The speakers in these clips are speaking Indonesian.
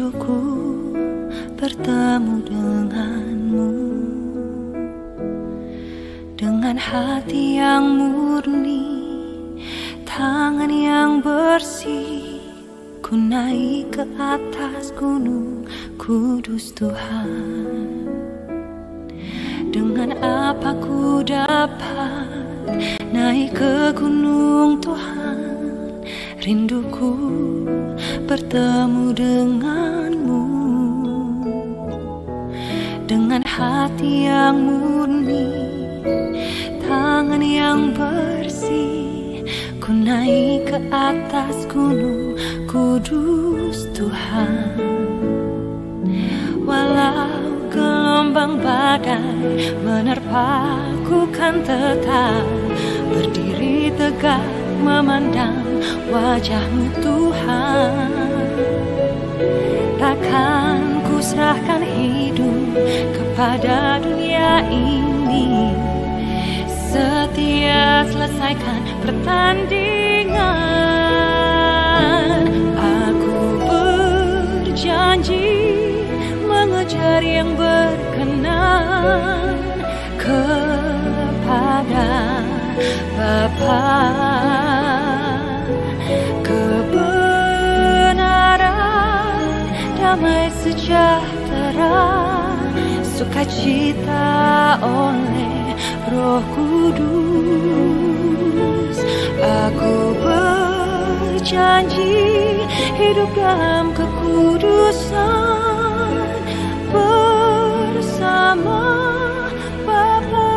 Rinduku bertemu denganmu, dengan hati yang murni, tangan yang bersih. Ku naik ke atas gunung kudus Tuhan. Dengan apa ku dapat naik ke gunung Tuhan? Rinduku bertemu denganmu, dengan hati yang murni, tangan yang bersih. Ku naik ke atas gunung kudus Tuhan. Walau gelombang badai menerpaku, kan tetap berdiri tegak memandang wajah-Mu Tuhan. Takkan ku serahkan hidup kepada dunia ini, setia selesaikan pertandingan. Aku berjanji mengejar yang berkenan kepada Bapa. Kebenaran, damai sejahtera, sukacita oleh Roh Kudus. Aku berjanji hidup dalam kekudusan bersama Bapa.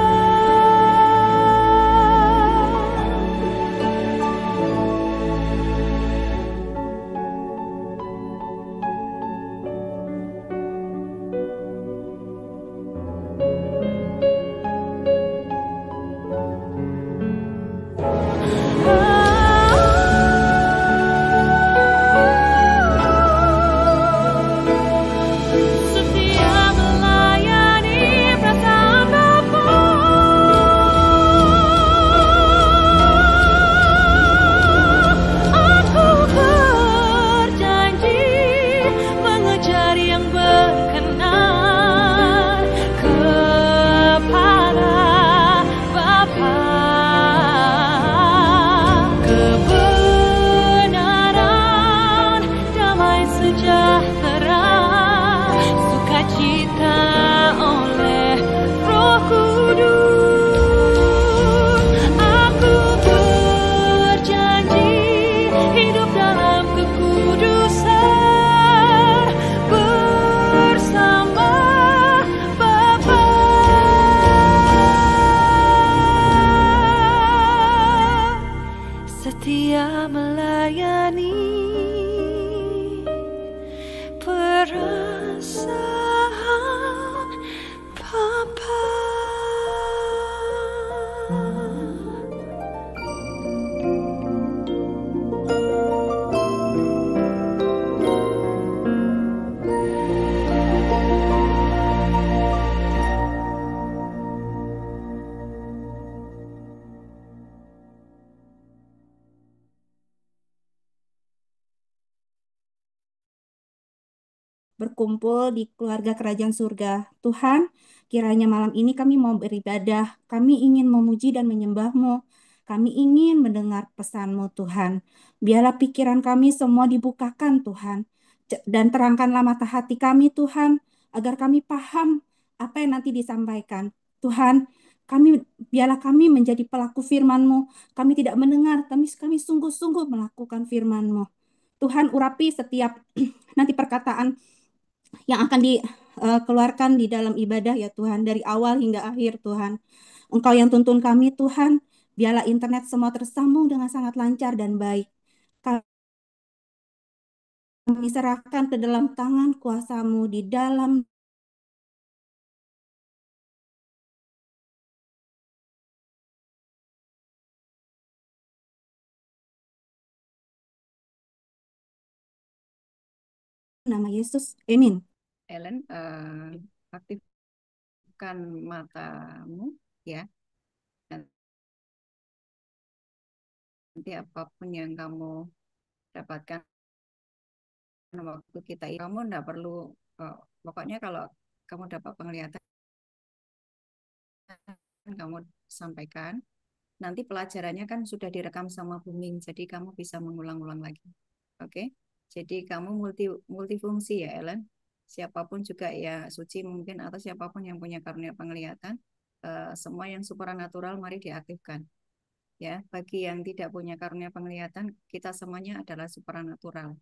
Setia melayani perasaan Bapa. Berkumpul di keluarga kerajaan surga. Tuhan, kiranya malam ini kami mau beribadah, kami ingin memuji dan menyembah-Mu, kami ingin mendengar pesan-Mu Tuhan. Biarlah pikiran kami semua dibukakan Tuhan, dan terangkanlah mata hati kami Tuhan, agar kami paham apa yang nanti disampaikan. Tuhan, biarlah kami menjadi pelaku firman-Mu, kami tidak mendengar, kami sungguh-sungguh melakukan firman-Mu. Tuhan, urapi setiap nanti perkataan yang akan dikeluarkan di dalam ibadah ya Tuhan, dari awal hingga akhir Tuhan. Engkau yang tuntun kami Tuhan, biarlah internet semua tersambung dengan sangat lancar dan baik. Kami serahkan ke dalam tangan kuasa-Mu di dalam nama Yesus. Amin. Ellen, aktifkan matamu ya. Nanti apapun yang kamu dapatkan waktu kita kamu enggak perlu pokoknya kalau kamu dapat penglihatan kamu sampaikan. Nanti pelajarannya kan sudah direkam sama Booming, jadi kamu bisa mengulang-ulang lagi. Oke? Jadi kamu multifungsi ya, Ellen. Siapapun juga ya, Suci mungkin atau siapapun yang punya karunia penglihatan, semua yang supranatural mari diaktifkan. Ya, bagi yang tidak punya karunia penglihatan, kita semuanya adalah supranatural.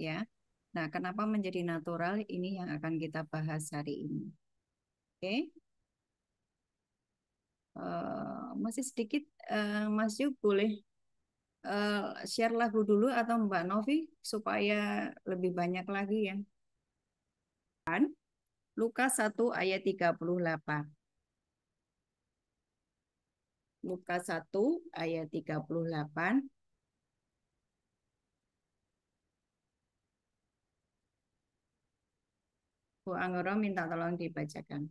Ya. Nah, kenapa menjadi natural? Ini yang akan kita bahas hari ini. Oke? Masih sedikit, Mas Yuk boleh share lagu dulu atau Mbak Novi supaya lebih banyak lagi yang Lukas 1 ayat 38. Lukas 1 ayat 38. Bu Anggoro minta tolong dibacakan.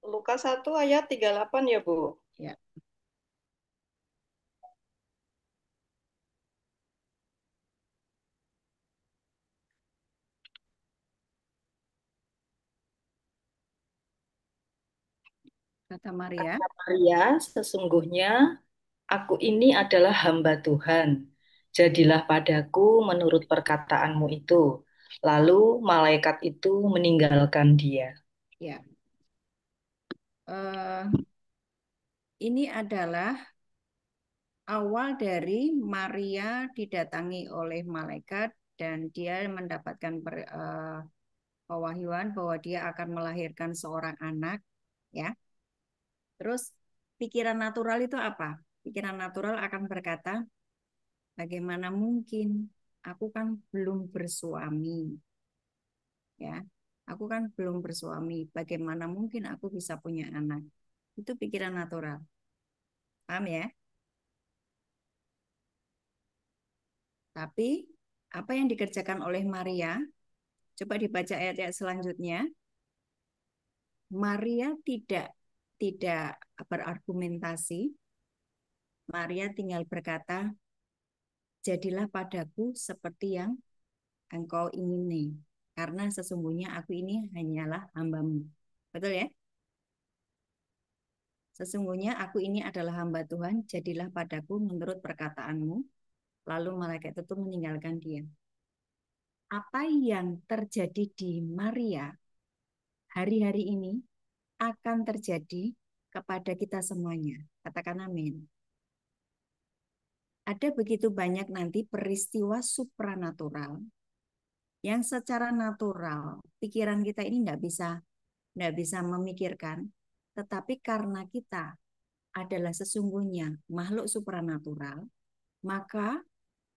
Lukas 1 ayat 38 ya, Bu. Ya. Kata Maria, Kata Maria, sesungguhnya aku ini adalah hamba Tuhan. Jadilah padaku menurut perkataanmu itu. Lalu malaikat itu meninggalkan dia. ya. Eh, ini adalah awal dari Maria didatangi oleh malaikat dan dia mendapatkan pewahyuan bahwa dia akan melahirkan seorang anak, ya. Terus pikiran natural itu apa? Pikiran natural akan berkata, bagaimana mungkin? Aku kan belum bersuami, ya. Aku kan belum bersuami. Bagaimana mungkin aku bisa punya anak? Itu pikiran natural. Paham ya? Tapi apa yang dikerjakan oleh Maria? Coba dibaca ayat-ayat selanjutnya. Maria tidak berargumentasi. Maria tinggal berkata, jadilah padaku seperti yang engkau ingini. Karena sesungguhnya aku ini hanyalah hambamu. Betul ya? Sesungguhnya aku ini adalah hamba Tuhan, jadilah padaku menurut perkataanmu. Lalu malaikat itu meninggalkan dia. Apa yang terjadi di Maria hari-hari ini akan terjadi kepada kita semuanya. Katakan amin. Ada begitu banyak nanti peristiwa supranatural yang secara natural pikiran kita ini nggak bisa memikirkan, tetapi karena kita adalah sesungguhnya makhluk supranatural, maka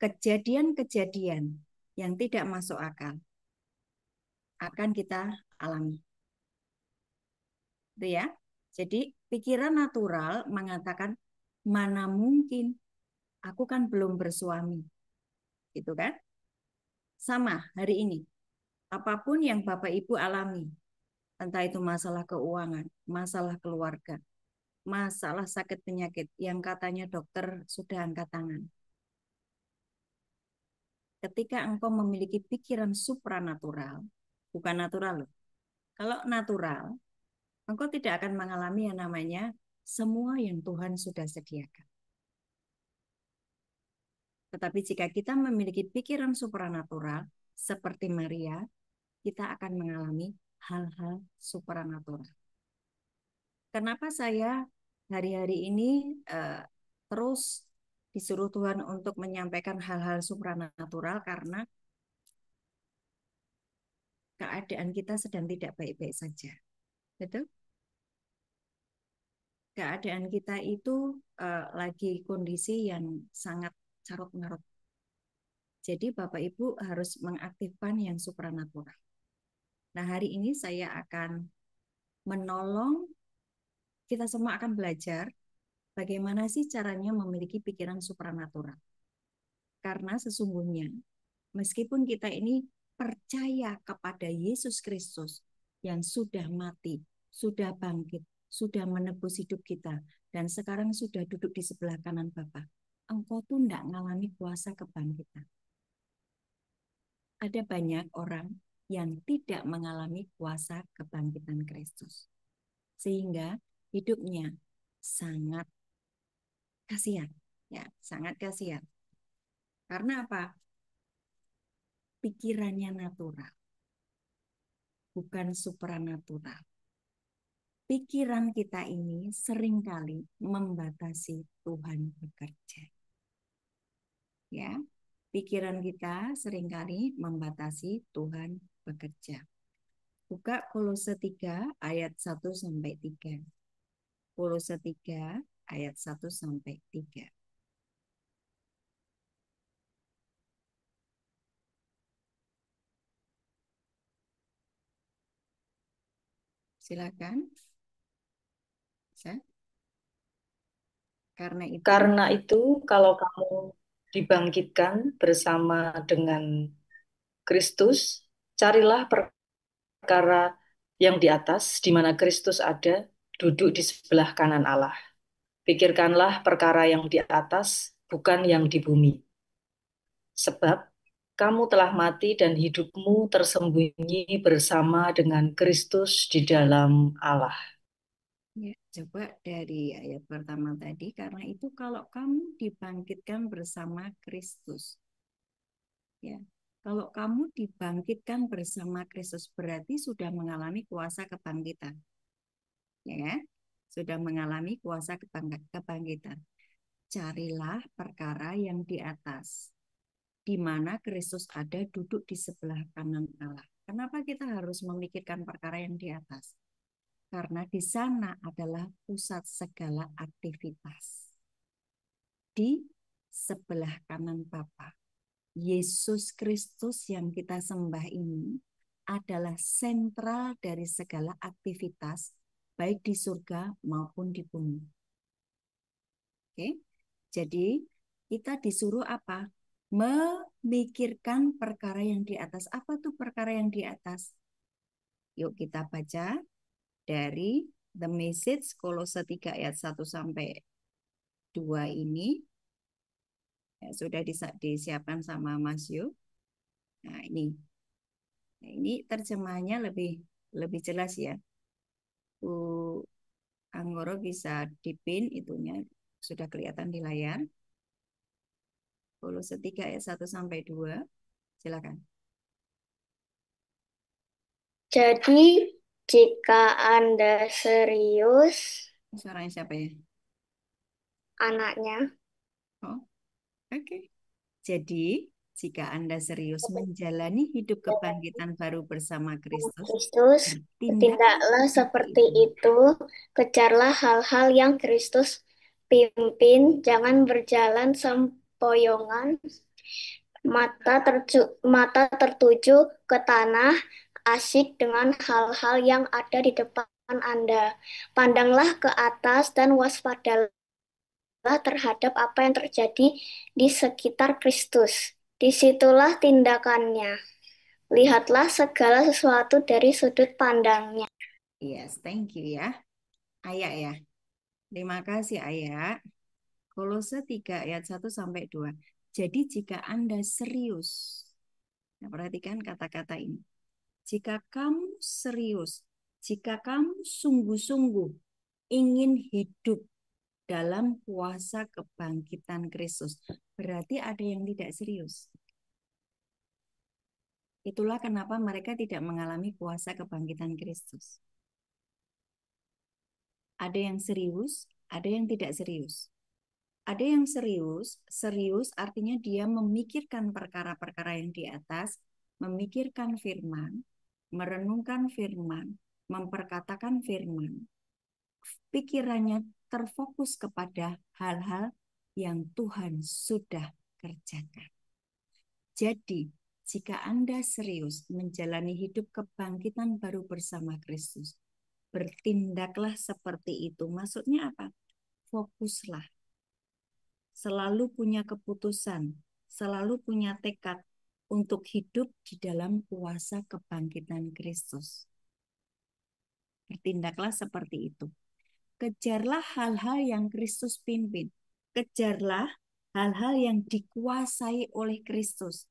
kejadian-kejadian yang tidak masuk akal akan kita alami. Itu ya. Jadi pikiran natural mengatakan mana mungkin aku kan belum bersuami. Gitu kan? Sama hari ini. Apapun yang Bapak Ibu alami, entah itu masalah keuangan, masalah keluarga, masalah sakit penyakit yang katanya dokter sudah angkat tangan. Ketika engkau memiliki pikiran supranatural, bukan natural loh. Kalau natural, engkau tidak akan mengalami yang namanya semua yang Tuhan sudah sediakan. Tetapi jika kita memiliki pikiran supranatural, seperti Maria, kita akan mengalami hal-hal supranatural. Kenapa saya hari-hari ini terus disuruh Tuhan untuk menyampaikan hal-hal supranatural? Karena keadaan kita sedang tidak baik-baik saja. Betul? Keadaan kita itu lagi kondisi yang sangat carut-marut. Jadi Bapak Ibu harus mengaktifkan yang supranatural. Nah, hari ini saya akan menolong, kita semua akan belajar bagaimana sih caranya memiliki pikiran supranatural. Karena sesungguhnya meskipun kita ini percaya kepada Yesus Kristus yang sudah mati, sudah bangkit, sudah menebus hidup kita, dan sekarang sudah duduk di sebelah kanan Bapa. Engkau tuh tidak mengalami kuasa kebangkitan. Ada banyak orang yang tidak mengalami kuasa kebangkitan Kristus. Sehingga hidupnya sangat kasihan. Ya, sangat kasihan. Karena apa? Pikirannya natural, bukan supranatural. Pikiran kita ini seringkali membatasi Tuhan bekerja. Ya, pikiran kita seringkali membatasi Tuhan bekerja. Buka Kolose 3 ayat 1 sampai 3. Kolose 3 ayat 1 sampai 3. Silakan. Bisa? Karena itu, kalau kamu dibangkitkan bersama dengan Kristus, carilah perkara yang di atas, di mana Kristus ada, duduk di sebelah kanan Allah. Pikirkanlah perkara yang di atas, bukan yang di bumi. Sebab kamu telah mati dan hidupmu tersembunyi bersama dengan Kristus di dalam Allah. Ya, coba dari ayat pertama tadi, karena itu kalau kamu dibangkitkan bersama Kristus. Ya, kalau kamu dibangkitkan bersama Kristus berarti sudah mengalami kuasa kebangkitan. Ya, kan? Sudah mengalami kuasa kebangkitan. Carilah perkara yang di atas, di mana Kristus ada duduk di sebelah kanan Allah. Kenapa kita harus memikirkan perkara yang di atas? Karena di sana adalah pusat segala aktivitas. Di sebelah kanan Bapa, Yesus Kristus yang kita sembah ini adalah sentral dari segala aktivitas, baik di surga maupun di bumi. Oke, jadi kita disuruh apa? Memikirkan perkara yang di atas. Apa tuh perkara yang di atas? Yuk kita baca dari The Message Kolose 3 ayat 1 sampai 2 ini. Ya, sudah disiapkan sama Mas Yu. Nah, ini terjemahannya lebih jelas ya. Anggoro bisa dipin itunya, sudah kelihatan di layar. Kolose 3 ayat 1 sampai 2. Silakan. Jadi, jika Anda serius, Suaranya siapa ya? anaknya, Oh, oke. Jadi, jika Anda serius menjalani hidup kebangkitan baru bersama Kristus, Kristus, bertindaklah seperti itu. Kejarlah hal-hal yang Kristus pimpin, jangan berjalan sempoyongan, mata tertuju ke tanah, asyik dengan hal-hal yang ada di depan Anda. Pandanglah ke atas dan waspadalah terhadap apa yang terjadi di sekitar Kristus. Disitulah tindakannya. Lihatlah segala sesuatu dari sudut pandangnya. Yes, thank you ya. Ayah ya. Terima kasih Ayah. Kolose 3 ayat 1 sampai 2. Jadi jika Anda serius, nah perhatikan kata-kata ini. Jika kamu serius, jika kamu sungguh-sungguh ingin hidup dalam kuasa kebangkitan Kristus, berarti ada yang tidak serius. Itulah kenapa mereka tidak mengalami kuasa kebangkitan Kristus. Ada yang serius, ada yang tidak serius. Ada yang serius, serius artinya dia memikirkan perkara-perkara yang di atas, memikirkan firman, merenungkan firman, memperkatakan firman. Pikirannya terfokus kepada hal-hal yang Tuhan sudah kerjakan. Jadi, jika Anda serius menjalani hidup kebangkitan baru bersama Kristus, bertindaklah seperti itu. Maksudnya apa? Fokuslah. Selalu punya keputusan, selalu punya tekad untuk hidup di dalam kuasa kebangkitan Kristus. Bertindaklah seperti itu. Kejarlah hal-hal yang Kristus pimpin. Kejarlah hal-hal yang dikuasai oleh Kristus.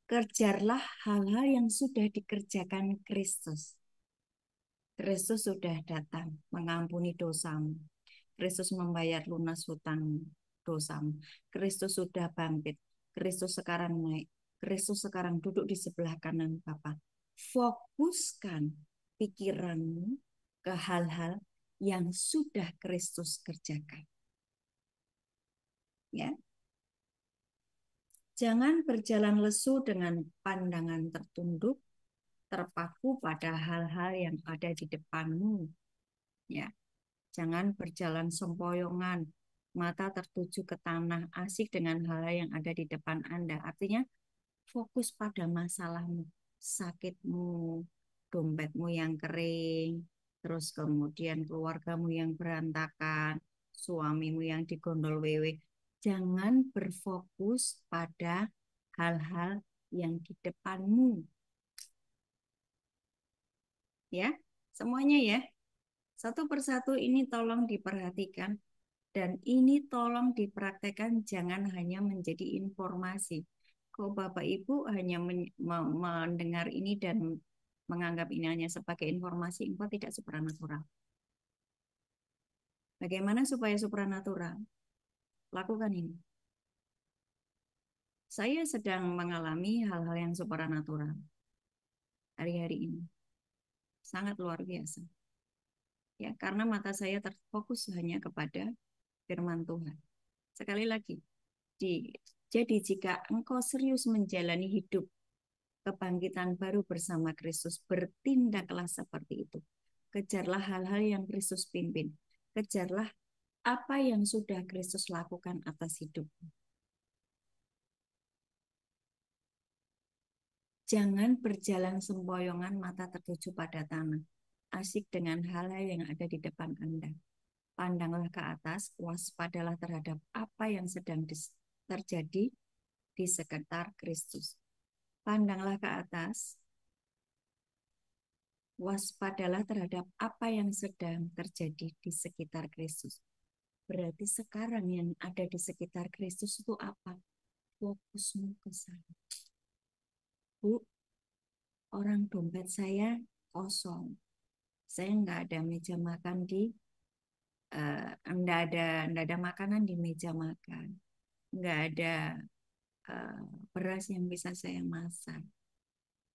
Kejarlah hal-hal yang sudah dikerjakan Kristus. Kristus sudah datang mengampuni dosamu. Kristus membayar lunas hutang dosamu. Kristus sudah bangkit. Kristus sekarang naik. Kristus sekarang duduk di sebelah kanan Bapa. Fokuskan pikiranmu ke hal-hal yang sudah Kristus kerjakan. Ya. Jangan berjalan lesu dengan pandangan tertunduk, terpaku pada hal-hal yang ada di depanmu. Ya. Jangan berjalan sempoyongan, mata tertuju ke tanah, asik dengan hal-hal yang ada di depan Anda. Artinya fokus pada masalahmu, sakitmu, dompetmu yang kering, terus kemudian keluargamu yang berantakan, suamimu yang digondol wewe. Jangan berfokus pada hal-hal yang di depanmu. Ya, semuanya ya. Satu persatu ini tolong diperhatikan dan ini tolong dipraktekkan, jangan hanya menjadi informasi. Kok Bapak Ibu hanya mendengar ini dan menganggap ini hanya sebagai informasi, engkau tidak supranatural. Bagaimana supaya supranatural? Lakukan ini. Saya sedang mengalami hal-hal yang supranatural hari-hari ini. Sangat luar biasa. Ya, karena mata saya terfokus hanya kepada firman Tuhan. Sekali lagi, jadi jika engkau serius menjalani hidup kebangkitan baru bersama Kristus, bertindaklah seperti itu. Kejarlah hal-hal yang Kristus pimpin. Kejarlah apa yang sudah Kristus lakukan atas hidupmu. Jangan berjalan sempoyongan, mata tertuju pada tanah. Asik dengan hal-hal yang ada di depan Anda. Pandanglah ke atas, waspadalah terhadap apa yang sedang terjadi di sekitar Kristus. Pandanglah ke atas, waspadalah terhadap apa yang sedang terjadi di sekitar Kristus. Berarti sekarang yang ada di sekitar Kristus itu apa? Fokusmu ke sana. Bu, orang dompet saya kosong. Saya nggak ada meja makan nggak ada makanan di meja makan. Nggak ada beras yang bisa saya masak.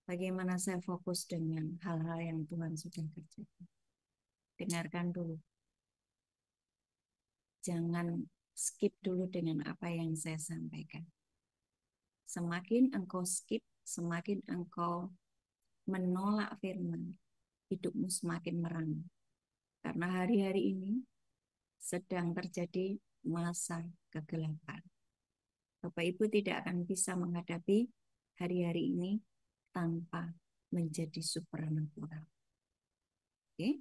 Bagaimana saya fokus dengan hal-hal yang Tuhan sudah kerjakan. Dengarkan dulu. Jangan skip dulu dengan apa yang saya sampaikan. Semakin engkau skip, semakin engkau menolak firman, hidupmu semakin merana. Karena hari-hari ini sedang terjadi masa kegelapan. Bapak Ibu tidak akan bisa menghadapi hari-hari ini tanpa menjadi supranatural. Oke?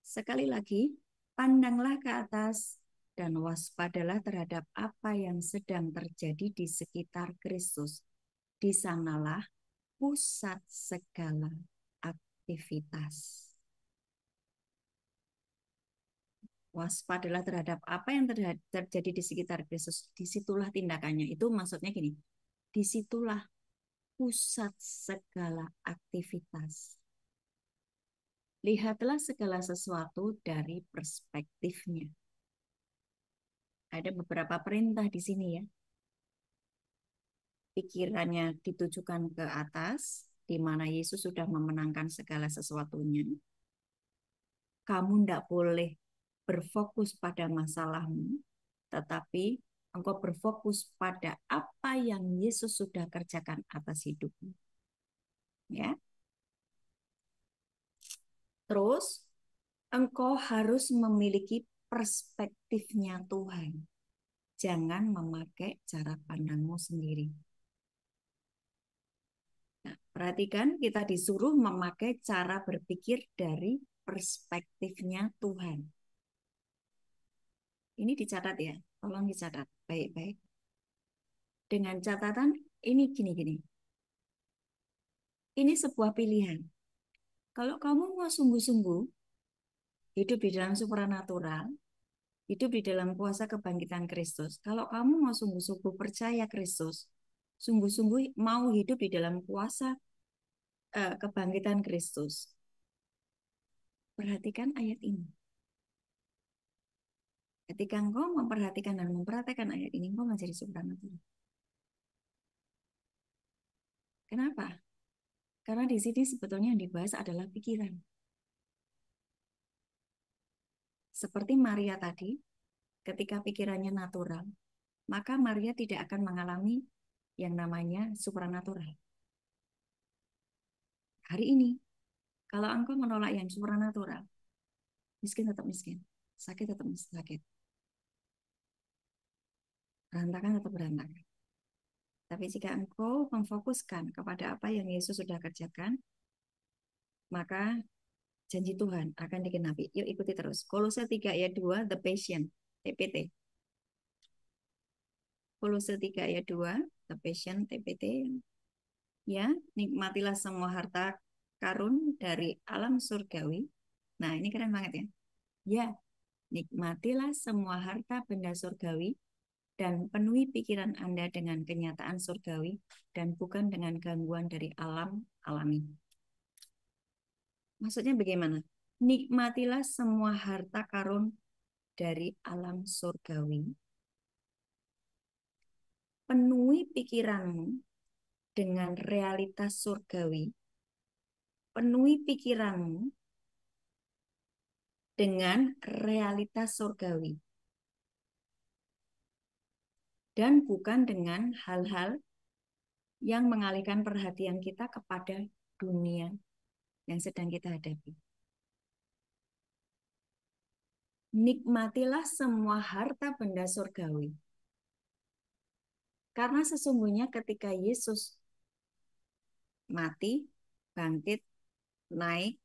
Sekali lagi, pandanglah ke atas dan waspadalah terhadap apa yang sedang terjadi di sekitar Kristus. Di sanalah pusat segala aktivitas. Waspadalah terhadap apa yang terjadi di sekitar Kristus. Disitulah tindakannya. Itu maksudnya gini, disitulah pusat segala aktivitas. Lihatlah segala sesuatu dari perspektifnya. Ada beberapa perintah di sini ya. Pikirannya ditujukan ke atas, di mana Yesus sudah memenangkan segala sesuatunya. Kamu tidak boleh berfokus pada masalahmu, tetapi engkau berfokus pada apa yang Yesus sudah kerjakan atas hidupmu. Ya. Terus, engkau harus memiliki perspektifnya Tuhan. Jangan memakai cara pandangmu sendiri. Nah, perhatikan, kita disuruh memakai cara berpikir dari perspektifnya Tuhan. Ini dicatat ya, tolong dicatat baik-baik. Dengan catatan, ini gini-gini. Ini sebuah pilihan. Kalau kamu mau sungguh-sungguh, hidup di dalam supranatural, hidup di dalam kuasa kebangkitan Kristus. Kalau kamu mau sungguh-sungguh percaya Kristus, sungguh-sungguh mau hidup di dalam kuasa kebangkitan Kristus, perhatikan ayat ini. Ketika engkau memperhatikan dan mempraktekkan ayat ini, engkau menjadi supranatural. Kenapa? Karena di sini sebetulnya yang dibahas adalah pikiran. Seperti Maria tadi, ketika pikirannya natural, maka Maria tidak akan mengalami yang namanya supranatural. Hari ini, kalau engkau menolak yang supranatural, miskin tetap miskin, sakit tetap sakit, berantakan tetap berantakan. Tapi jika engkau memfokuskan kepada apa yang Yesus sudah kerjakan, maka janji Tuhan akan digenapi. Yuk ikuti terus. Kolose 3 ayat 2, The Passion, TPT. Kolose 3 ayat 2, The Passion, TPT. Ya, nikmatilah semua harta karun dari alam surgawi. Nah, ini keren banget ya. Ya, nikmatilah semua harta benda surgawi dan penuhi pikiran Anda dengan kenyataan surgawi dan bukan dengan gangguan dari alam alami. Maksudnya bagaimana? Nikmatilah semua harta karun dari alam surgawi. Penuhi pikiranmu dengan realitas surgawi. Penuhi pikiranmu dengan realitas surgawi. Dan bukan dengan hal-hal yang mengalihkan perhatian kita kepada dunia yang sedang kita hadapi. Nikmatilah semua harta benda surgawi. Karena sesungguhnya ketika Yesus mati, bangkit, naik,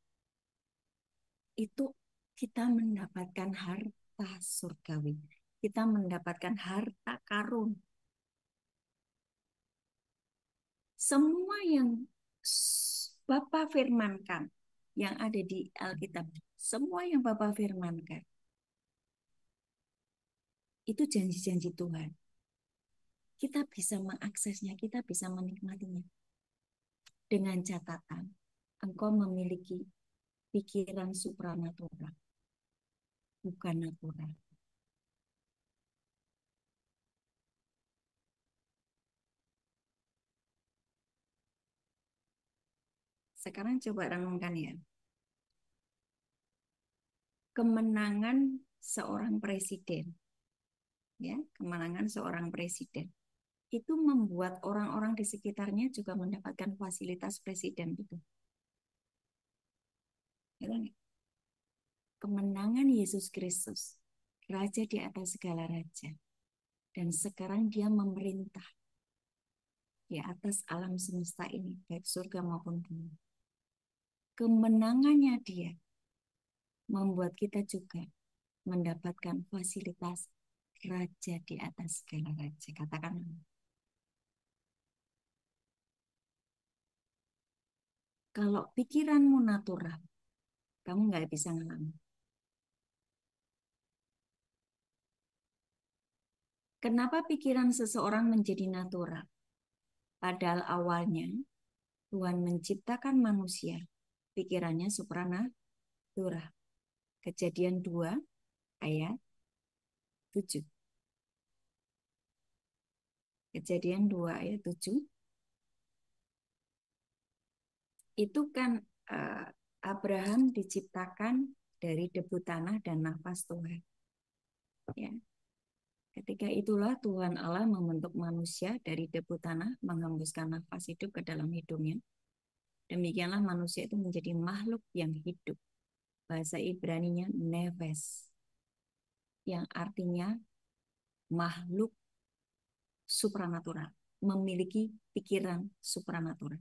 itu kita mendapatkan harta surgawi. Kita mendapatkan harta karun. Semua yang Bapa firmankan, yang ada di Alkitab, semua yang Bapa firmankan, itu janji-janji Tuhan. Kita bisa mengaksesnya, kita bisa menikmatinya. Dengan catatan, engkau memiliki pikiran supranatural, bukan natural. Sekarang coba renungkan ya. Kemenangan seorang presiden, ya, kemenangan seorang presiden itu membuat orang-orang di sekitarnya juga mendapatkan fasilitas presiden itu. Kemenangan Yesus Kristus, Raja di atas segala raja, dan sekarang dia memerintah di atas alam semesta ini, baik surga maupun bumi. Kemenangannya dia membuat kita juga mendapatkan fasilitas Raja di atas segala raja. Katakan. Kalau pikiranmu natural, kamu nggak bisa ngalamin. Kenapa pikiran seseorang menjadi natural? Padahal awalnya Tuhan menciptakan manusia, pikirannya supranatural. Kejadian 2 ayat 7. Kejadian 2 ayat 7. Itu kan Abraham diciptakan dari debu tanah dan nafas Tuhan. Ya. Ketika itulah Tuhan Allah membentuk manusia dari debu tanah, menghembuskan nafas hidup ke dalam hidungnya. Demikianlah manusia itu menjadi makhluk yang hidup. Bahasa Ibraninya nefes, yang artinya makhluk supranatural, memiliki pikiran supranatural.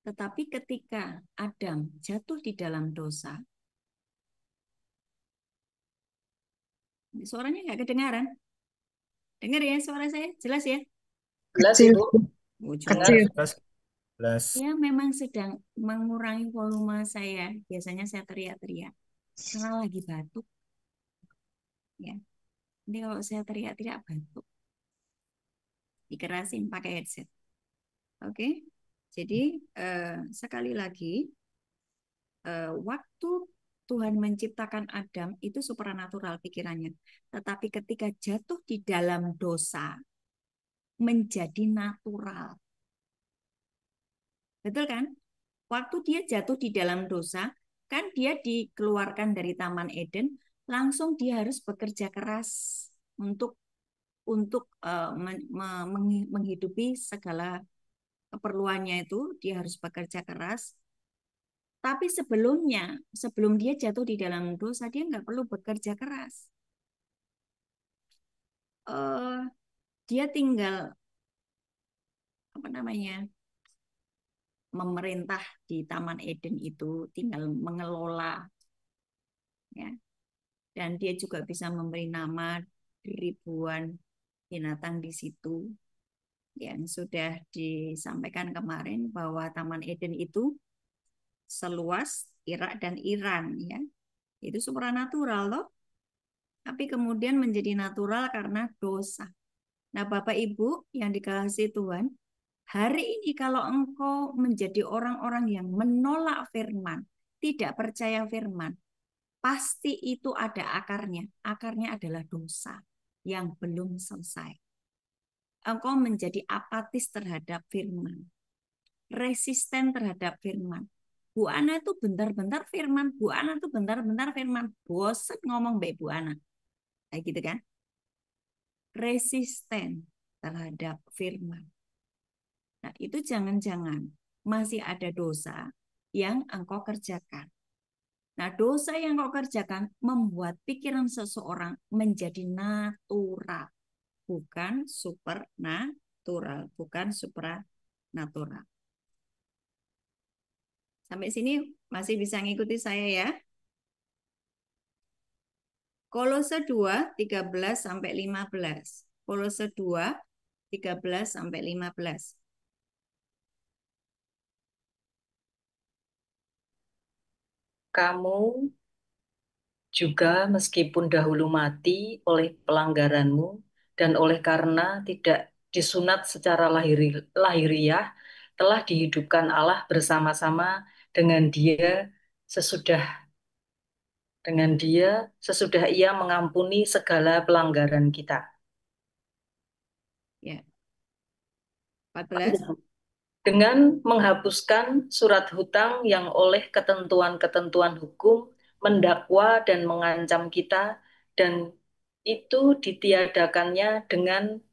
Tetapi ketika Adam jatuh di dalam dosa, suaranya nggak kedengaran. Dengar ya suara saya? Jelas ya? Jelas Kecil. Ibu? Ujungnya Kecil. 11. ya memang sedang mengurangi volume saya. Biasanya saya teriak-teriak karena lagi batuk. Ya, ini kalau saya teriak-teriak batuk, dikerasin pakai headset. Oke, jadi sekali lagi, waktu Tuhan menciptakan Adam itu supranatural pikirannya. Tetapi ketika jatuh di dalam dosa, menjadi natural. Betul kan? Waktu dia jatuh di dalam dosa, kan dia dikeluarkan dari Taman Eden, langsung dia harus bekerja keras untuk menghidupi segala keperluannya itu, dia harus bekerja keras. Tapi sebelum dia jatuh di dalam dosa, dia nggak perlu bekerja keras. Dia tinggal apa namanya, memerintah di Taman Eden itu, tinggal mengelola, ya. Dan dia juga bisa memberi nama ribuan binatang di situ, yang sudah disampaikan kemarin bahwa Taman Eden itu seluas Irak dan Iran, ya. Itu supranatural loh. Tapi kemudian menjadi natural karena dosa. Nah, Bapak Ibu yang dikasihi Tuhan, hari ini kalau engkau menjadi orang-orang yang menolak firman, tidak percaya firman, pasti itu ada akarnya. Akarnya adalah dosa yang belum selesai. Engkau menjadi apatis terhadap firman, resisten terhadap firman. Bu Ana itu bentar-bentar firman, Bu Ana itu bentar-bentar firman. Bosan ngomong Mbak Bu Ana. Kayak gitu kan? Resisten terhadap firman. Nah, itu jangan-jangan masih ada dosa yang engkau kerjakan. Nah, dosa yang engkau kerjakan membuat pikiran seseorang menjadi natural, bukan supernatural, bukan supranatural. Sampai sini masih bisa ngikuti saya ya? Kolose 2, 13 sampai 15. Kolose 2, 13 sampai 15. Kamu juga meskipun dahulu mati oleh pelanggaranmu dan oleh karena tidak disunat secara lahiriah, telah dihidupkan Allah bersama-sama dengan sesudah sesudah Ia mengampuni segala pelanggaran kita. Ya. 14. Dengan menghapuskan surat hutang yang oleh ketentuan-ketentuan hukum mendakwa dan mengancam kita, dan itu ditiadakannya dengan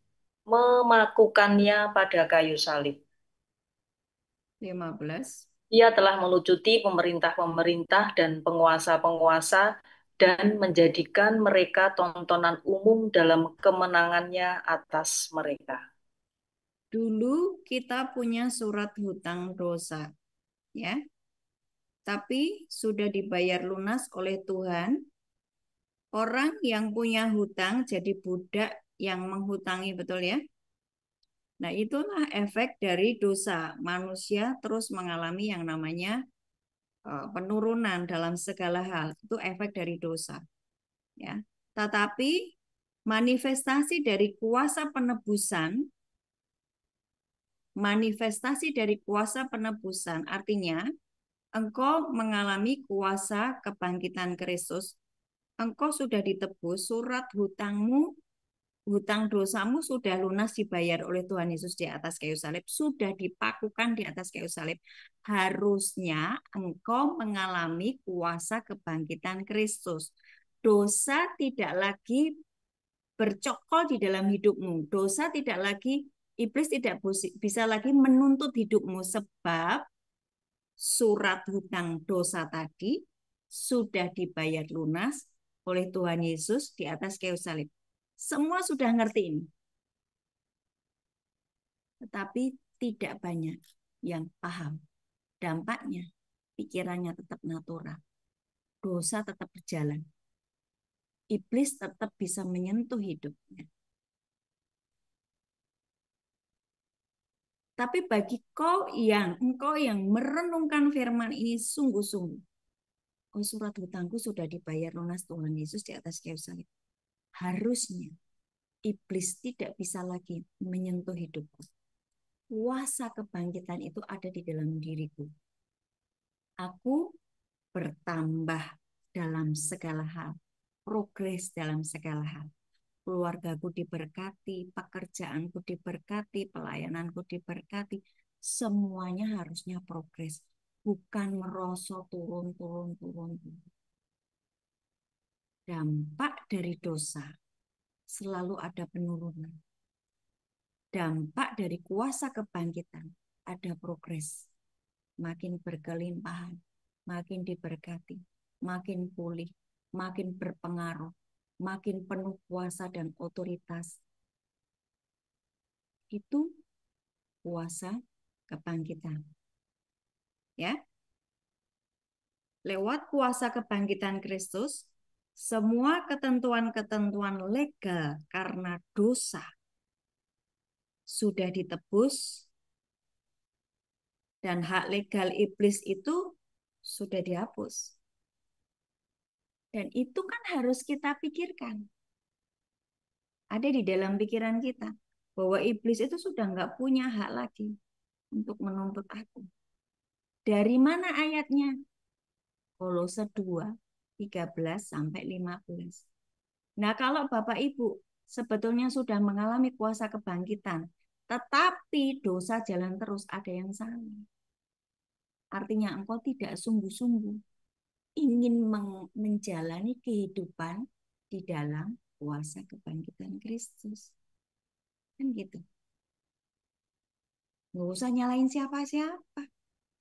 memakukannya pada kayu salib. 15. Ia telah melucuti pemerintah-pemerintah dan penguasa-penguasa dan menjadikan mereka tontonan umum dalam kemenangannya atas mereka. Dulu kita punya surat hutang dosa, ya. Tapi sudah dibayar lunas oleh Tuhan. Orang yang punya hutang jadi budak yang menghutangi, betul ya? Nah, itulah efek dari dosa. Manusia terus mengalami yang namanya penurunan dalam segala hal. Itu efek dari dosa, ya. Tetapi manifestasi dari kuasa penebusan artinya engkau mengalami kuasa kebangkitan Kristus. Engkau sudah ditebus, surat hutang dosamu sudah lunas dibayar oleh Tuhan Yesus di atas kayu salib, sudah dipakukan di atas kayu salib. Harusnya engkau mengalami kuasa kebangkitan Kristus. Dosa tidak lagi bercokol di dalam hidupmu. Dosa tidak lagi, iblis tidak bisa lagi menuntut hidupmu, sebab surat hutang dosa tadi sudah dibayar lunas oleh Tuhan Yesus di atas kayu salib. Semua sudah ngerti ini. Tetapi tidak banyak yang paham. Dampaknya, pikirannya tetap natural. Dosa tetap berjalan. Iblis tetap bisa menyentuh hidupnya. Tapi bagi engkau yang merenungkan firman ini sungguh-sungguh. Oh, surat hutangku sudah dibayar lunas Tuhan Yesus di atas kayu salib. Harusnya iblis tidak bisa lagi menyentuh hidupku. Kuasa kebangkitan itu ada di dalam diriku. Aku bertambah dalam segala hal, progres dalam segala hal. Keluargaku diberkati, pekerjaanku diberkati, pelayananku diberkati. Semuanya harusnya progres, bukan merosot turun, turun, turun, turun. Dampak dari dosa selalu ada penurunan. Dampak dari kuasa kebangkitan ada progres. Makin berkelimpahan, makin diberkati, makin pulih, makin berpengaruh, makin penuh kuasa dan otoritas. Itu kuasa kebangkitan. Ya. Lewat kuasa kebangkitan Kristus, semua ketentuan-ketentuan legal karena dosa sudah ditebus dan hak legal iblis itu sudah dihapus. Dan itu kan harus kita pikirkan. Ada di dalam pikiran kita bahwa iblis itu sudah nggak punya hak lagi untuk menuntut aku. Dari mana ayatnya? Kolose 2, 13 sampai 15. Nah, kalau Bapak Ibu sebetulnya sudah mengalami kuasa kebangkitan, tetapi dosa jalan terus, ada yang salah. Artinya engkau tidak sungguh-sungguh ingin menjalani kehidupan di dalam kuasa kebangkitan Kristus. Kan gitu. Nggak usah nyalain siapa-siapa.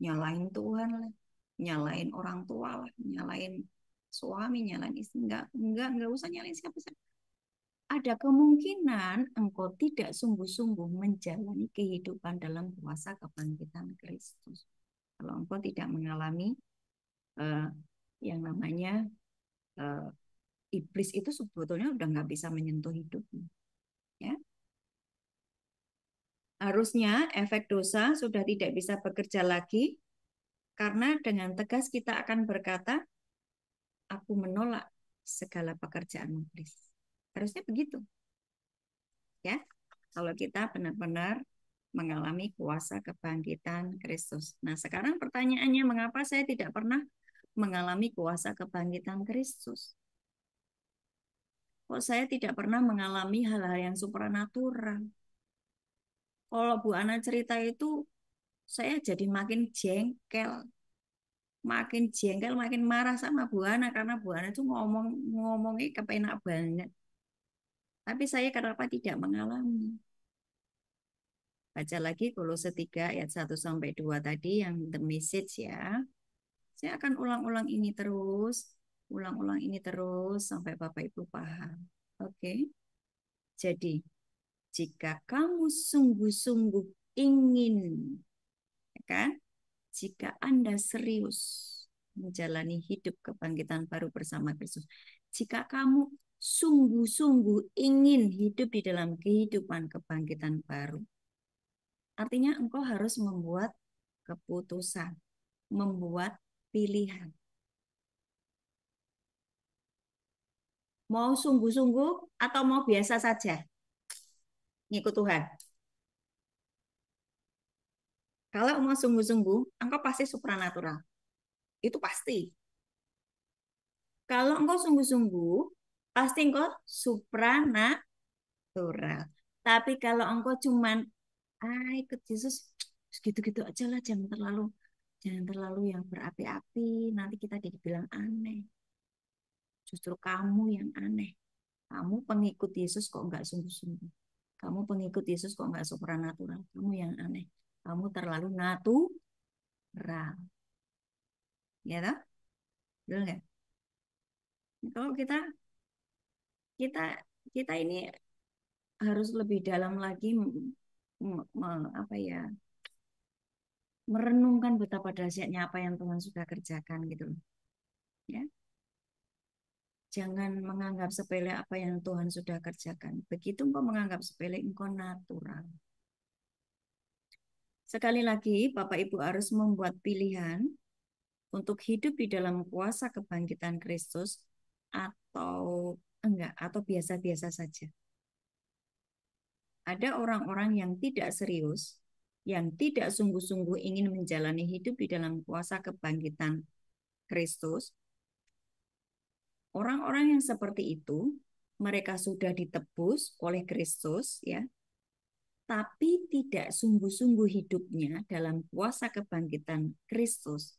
Nyalain Tuhan lah. Nyalain orang tua lah. Nyalain suami, nyalain istri. Enggak usah nyalain siapa-siapa. Ada kemungkinan engkau tidak sungguh-sungguh menjalani kehidupan dalam kuasa kebangkitan Kristus. Kalau engkau tidak mengalami yang namanya iblis itu sebetulnya udah nggak bisa menyentuh hidupmu. Ya. Harusnya efek dosa sudah tidak bisa bekerja lagi karena dengan tegas kita akan berkata, aku menolak segala pekerjaan iblis. Harusnya begitu. Ya. Kalau kita benar-benar mengalami kuasa kebangkitan Kristus. Nah, sekarang pertanyaannya, mengapa saya tidak pernah mengalami kuasa kebangkitan Kristus? Kok saya tidak pernah mengalami hal-hal yang supranatural? Kalau Bu Ana cerita itu, saya jadi makin jengkel, makin marah sama Bu Ana karena Bu Ana itu ngomongnya kepenak banget. Tapi saya kenapa tidak mengalami? Baca lagi Kolose 3 ayat 1 sampai 2 tadi yang the message ya. Saya akan ulang-ulang ini terus sampai Bapak Ibu paham. Oke. Jadi, jika kamu sungguh-sungguh ingin, ya kan? Jika Anda serius menjalani hidup kebangkitan baru bersama Kristus, jika kamu sungguh-sungguh ingin hidup di dalam kehidupan kebangkitan baru, artinya engkau harus membuat keputusan, membuat pilihan. Mau sungguh-sungguh atau mau biasa saja ngikut Tuhan? Kalau mau sungguh-sungguh, engkau pasti supranatural. Itu pasti. Kalau engkau sungguh-sungguh, pasti engkau supranatural. Tapi kalau engkau cuman ikut Yesus gitu-gitu aja lah, jangan terlalu yang berapi-api, nanti kita dibilang aneh. Justru kamu yang aneh. Kamu pengikut Yesus kok enggak sungguh-sungguh. Kamu pengikut Yesus kok enggak supranatural. Kamu yang aneh. Kamu terlalu natural. Ya toh? Betul nggak? Kalau kita kita kita ini harus lebih dalam lagi apa ya, merenungkan betapa dahsyatnya apa yang Tuhan sudah kerjakan gitu loh. Ya. Jangan menganggap sepele apa yang Tuhan sudah kerjakan. Begitu engkau menganggap sepele, engkau natural. Sekali lagi, Bapak Ibu harus membuat pilihan untuk hidup di dalam kuasa kebangkitan Kristus atau enggak, atau biasa-biasa saja. Ada orang-orang yang tidak serius, yang tidak sungguh-sungguh ingin menjalani hidup di dalam kuasa kebangkitan Kristus. Orang-orang yang seperti itu, mereka sudah ditebus oleh Kristus, ya, tapi tidak sungguh-sungguh hidupnya dalam kuasa kebangkitan Kristus.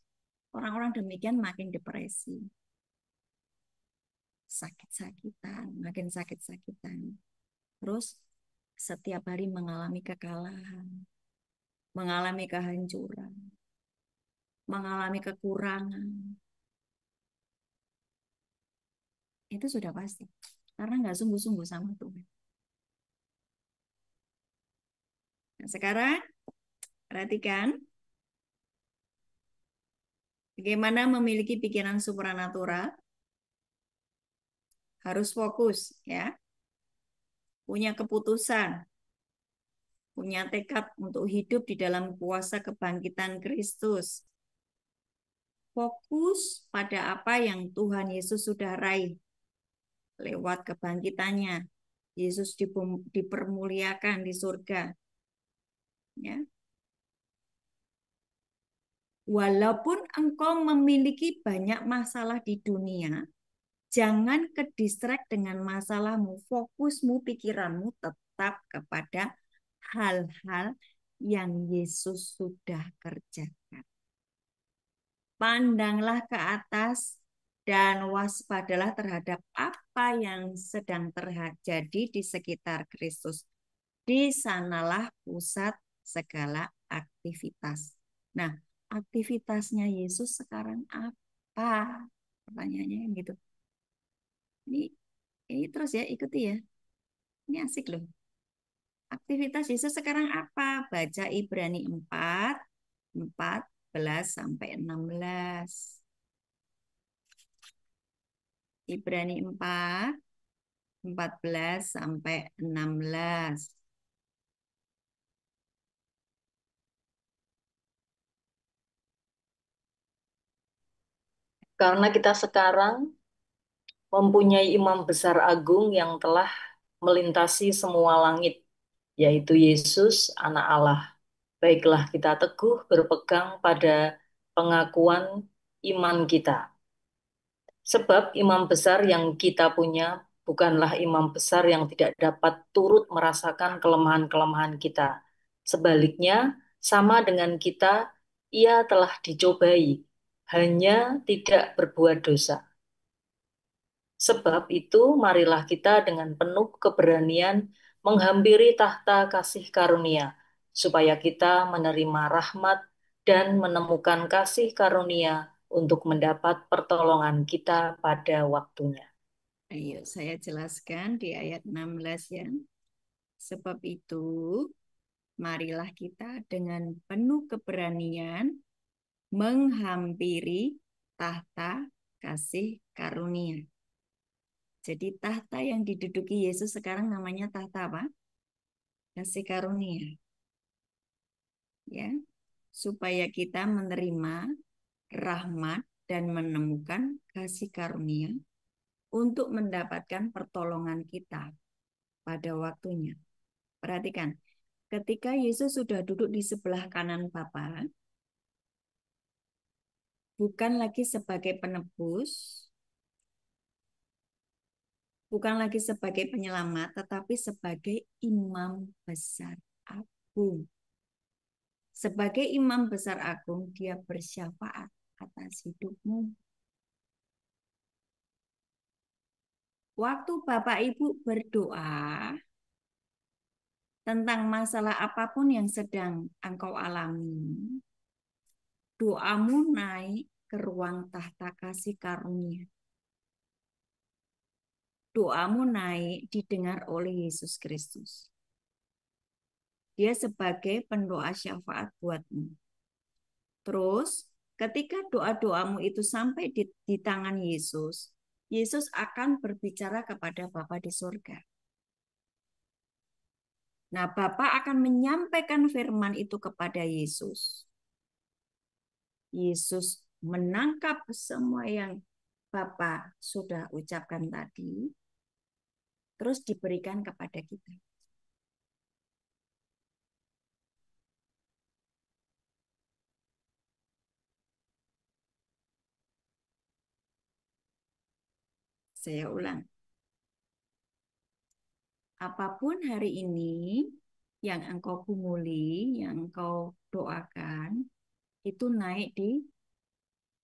Orang-orang demikian makin depresi, sakit-sakitan, makin sakit-sakitan. Terus setiap hari mengalami kekalahan, mengalami kehancuran, mengalami kekurangan. Itu sudah pasti. Karena nggak sungguh-sungguh sama Tuhan. Nah, sekarang perhatikan bagaimana memiliki pikiran supranatural. Harus fokus, ya. Punya keputusan, punya tekad untuk hidup di dalam kuasa kebangkitan Kristus. Fokus pada apa yang Tuhan Yesus sudah raih lewat kebangkitannya. Yesus dipermuliakan di surga. Ya. Walaupun engkau memiliki banyak masalah di dunia, jangan kedistract dengan masalahmu. Fokusmu, pikiranmu tetap kepada hal-hal yang Yesus sudah kerjakan. Pandanglah ke atas dan waspadalah terhadap apa yang sedang terjadi di sekitar Kristus. Di sanalah pusat segala aktivitas. Nah, aktivitasnya Yesus sekarang apa? Pertanyaannya gitu. Ini terus ya, ikuti ya. Ini asik loh. Aktivitas Yesus sekarang apa? Baca Ibrani 4, 14 sampai 16. Ibrani 4, 14 sampai 16. Karena kita sekarang mempunyai imam besar agung yang telah melintasi semua langit, yaitu Yesus, Anak Allah. Baiklah kita teguh berpegang pada pengakuan iman kita. Sebab imam besar yang kita punya bukanlah imam besar yang tidak dapat turut merasakan kelemahan-kelemahan kita. Sebaliknya, sama dengan kita, ia telah dicobai, hanya tidak berbuat dosa. Sebab itu, marilah kita dengan penuh keberanian menghampiri tahta kasih karunia, supaya kita menerima rahmat dan menemukan kasih karunia untuk mendapat pertolongan kita pada waktunya. Ayo saya jelaskan di ayat 16 ya. Sebab itu, marilah kita dengan penuh keberanian menghampiri tahta kasih karunia. Jadi tahta yang diduduki Yesus sekarang namanya tahta apa? Kasih karunia. Ya, supaya kita menerima rahmat dan menemukan kasih karunia untuk mendapatkan pertolongan kita pada waktunya. Perhatikan, ketika Yesus sudah duduk di sebelah kanan Bapa, bukan lagi sebagai penebus, bukan lagi sebagai penyelamat, tetapi sebagai imam besar agung. Sebagai imam besar agung, dia bersyafaat atas hidupmu. Waktu Bapak Ibu berdoa tentang masalah apapun yang sedang engkau alami, doamu naik ke ruang tahta kasih karunia. Doamu naik didengar oleh Yesus Kristus. Dia sebagai pendoa syafaat buatmu. Terus, ketika doa-doamu itu sampai di tangan Yesus, Yesus akan berbicara kepada Bapa di surga. Nah, Bapa akan menyampaikan firman itu kepada Yesus. Yesus menangkap semua yang Bapa sudah ucapkan tadi, terus diberikan kepada kita. Saya ulang. Apapun hari ini yang engkau gumuli, yang engkau doakan, itu naik di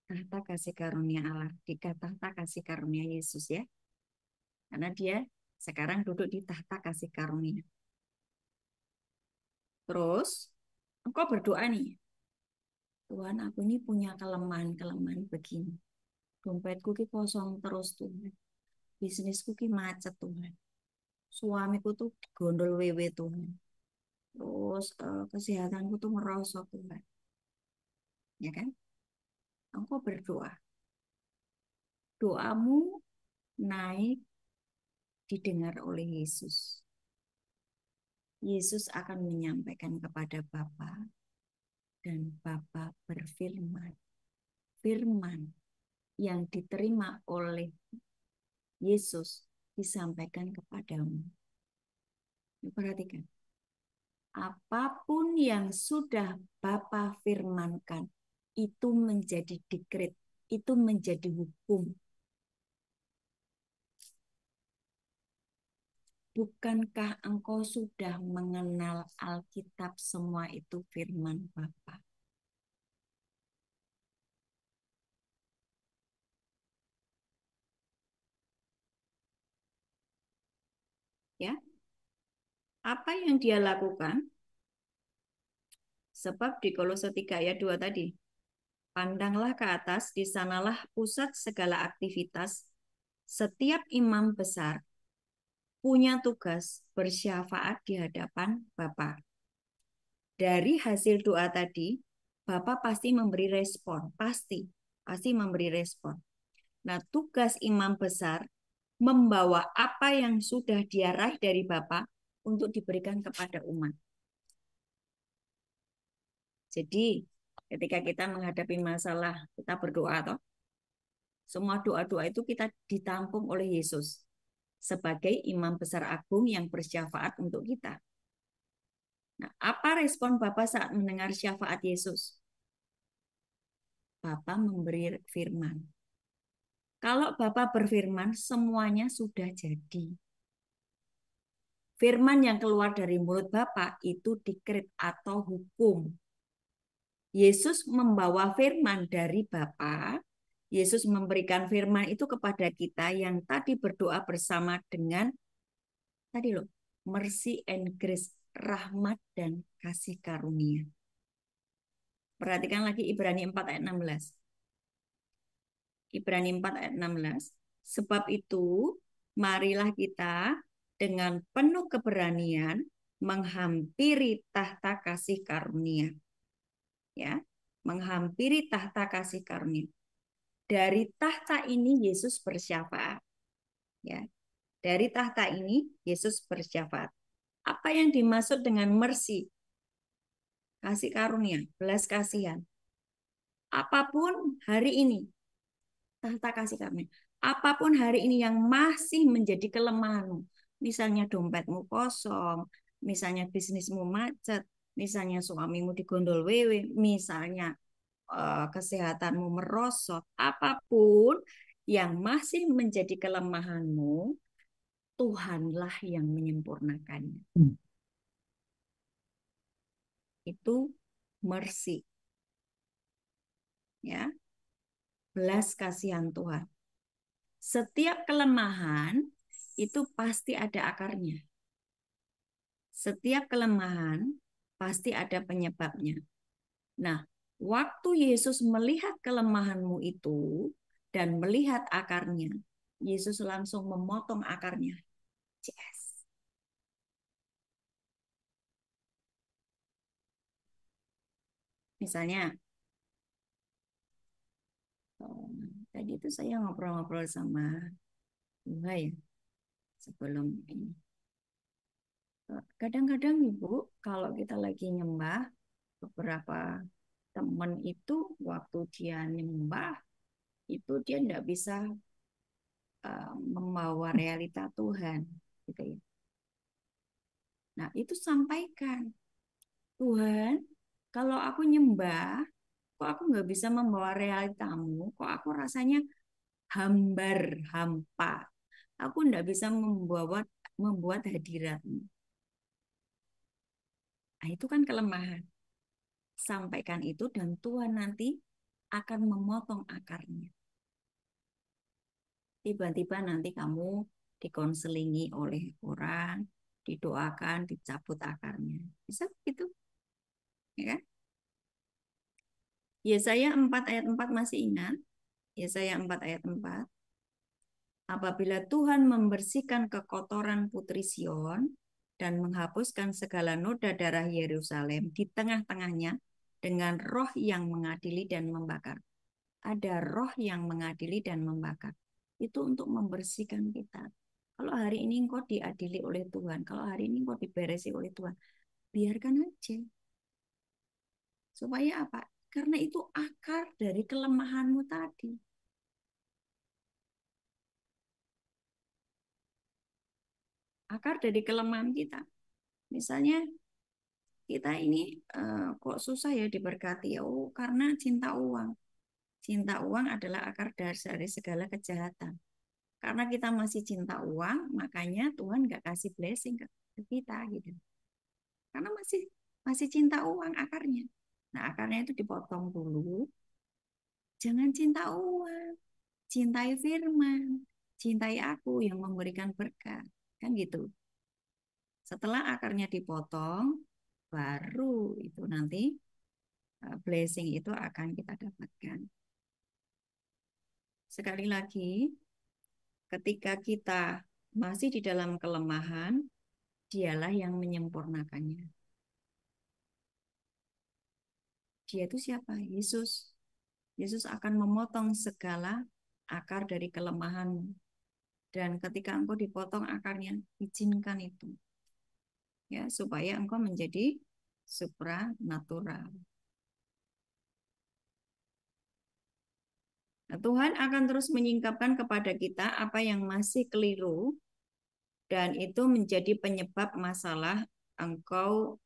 tahta kasih karunia Allah, di tahta kasih karunia Yesus ya. Karena dia sekarang duduk di tahta kasih karunia. Terus engkau berdoa nih, Tuhan aku ini punya kelemahan-kelemahan begini. Dompetku ki kosong terus Tuhan. Bisnisku ki macet Tuhan. Suamiku tuh gondol wewe Tuhan. Terus kesehatanku tuh merosot Tuhan. Ya kan? Engkau berdoa. Doamu naik didengar oleh Yesus. Yesus akan menyampaikan kepada Bapa dan Bapa berfirman. Firman yang diterima oleh Yesus disampaikan kepadamu. Perhatikan. Apapun yang sudah Bapa firmankan itu menjadi dekret, itu menjadi hukum. Bukankah engkau sudah mengenal Alkitab semua itu firman Bapa? Ya. Apa yang dia lakukan? Sebab di Kolose 3 ayat 2 tadi, pandanglah ke atas, di sanalah pusat segala aktivitas. Setiap imam besar punya tugas bersyafaat di hadapan Bapa. Dari hasil doa tadi, Bapa pasti memberi respon, pasti memberi respon. Nah, tugas imam besar membawa apa yang sudah dia raih dari Bapa untuk diberikan kepada umat. Jadi, ketika kita menghadapi masalah, kita berdoa toh. Semua doa-doa itu kita ditampung oleh Yesus sebagai imam besar agung yang bersyafaat untuk kita. Nah, apa respon Bapa saat mendengar syafaat Yesus? Bapa memberi firman. Kalau Bapa berfirman, semuanya sudah jadi. Firman yang keluar dari mulut Bapa itu dekret atau hukum. Yesus membawa firman dari Bapa. Yesus memberikan firman itu kepada kita yang tadi berdoa bersama dengan tadi loh, mercy and grace, rahmat dan kasih karunia. Perhatikan lagi Ibrani 4 ayat 16. Ibrani 4 ayat 16. Sebab itu, marilah kita dengan penuh keberanian menghampiri tahta kasih karunia. Ya, menghampiri tahta kasih karunia. Dari tahta ini Yesus bersyafaat. Ya. Dari tahta ini Yesus bersyafaat. Apa yang dimaksud dengan mercy? Kasih karunia, belas kasihan. Apapun hari ini, tahta kasih karunia. Apapun hari ini yang masih menjadi kelemahanmu, misalnya dompetmu kosong, misalnya bisnismu macet, misalnya suamimu digondol wewe, misalnya kesehatanmu merosot, apapun yang masih menjadi kelemahanmu, Tuhanlah yang menyempurnakannya. Itu mercy. Ya. Belas kasihan Tuhan. Setiap kelemahan itu pasti ada akarnya. Setiap kelemahan pasti ada penyebabnya. Nah, waktu Yesus melihat kelemahanmu itu dan melihat akarnya, Yesus langsung memotong akarnya. Yes. Misalnya, tadi itu saya ngobrol-ngobrol sama Bunga ya sebelum ini. Kadang-kadang Ibu, kalau kita lagi nyembah, beberapa teman itu waktu dia nyembah, itu dia tidak bisa membawa realita Tuhan. Gitu ya. Nah, itu sampaikan. Tuhan, kalau aku nyembah, kok aku nggak bisa membawa realitamu, kok aku rasanya hambar, hampa. Aku nggak bisa membuat hadiratmu. Nah, itu kan kelemahan. Sampaikan itu dan Tuhan nanti akan memotong akarnya. Tiba-tiba nanti kamu dikonselingi oleh orang, didoakan, dicabut akarnya. Bisa begitu? Ya kan? Yesaya 4 ayat 4 masih ingat? Yesaya 4 ayat 4. Apabila Tuhan membersihkan kekotoran putri Sion dan menghapuskan segala noda darah Yerusalem di tengah-tengahnya dengan roh yang mengadili dan membakar. Ada roh yang mengadili dan membakar. Itu untuk membersihkan kita. Kalau hari ini engkau diadili oleh Tuhan, kalau hari ini engkau diberesi oleh Tuhan, biarkan aja. Supaya apa? Karena itu akar dari kelemahanmu tadi. Akar dari kelemahan kita. Misalnya kita ini kok susah ya diberkati. Oh, karena cinta uang. Cinta uang adalah akar dari segala kejahatan. Karena kita masih cinta uang, makanya Tuhan nggak kasih blessing ke kita gitu. Karena masih cinta uang akarnya. Nah, akarnya itu dipotong dulu. Jangan cinta uang, cintai firman, cintai aku yang memberikan berkat. Kan gitu. Setelah akarnya dipotong, baru itu nanti blessing itu akan kita dapatkan. Sekali lagi, ketika kita masih di dalam kelemahan, dialah yang menyempurnakannya. Dia itu siapa? Yesus. Yesus akan memotong segala akar dari kelemahanmu. Dan ketika engkau dipotong akarnya, izinkan itu. Ya, supaya engkau menjadi supranatural. Nah, Tuhan akan terus menyingkapkan kepada kita apa yang masih keliru dan itu menjadi penyebab masalah engkau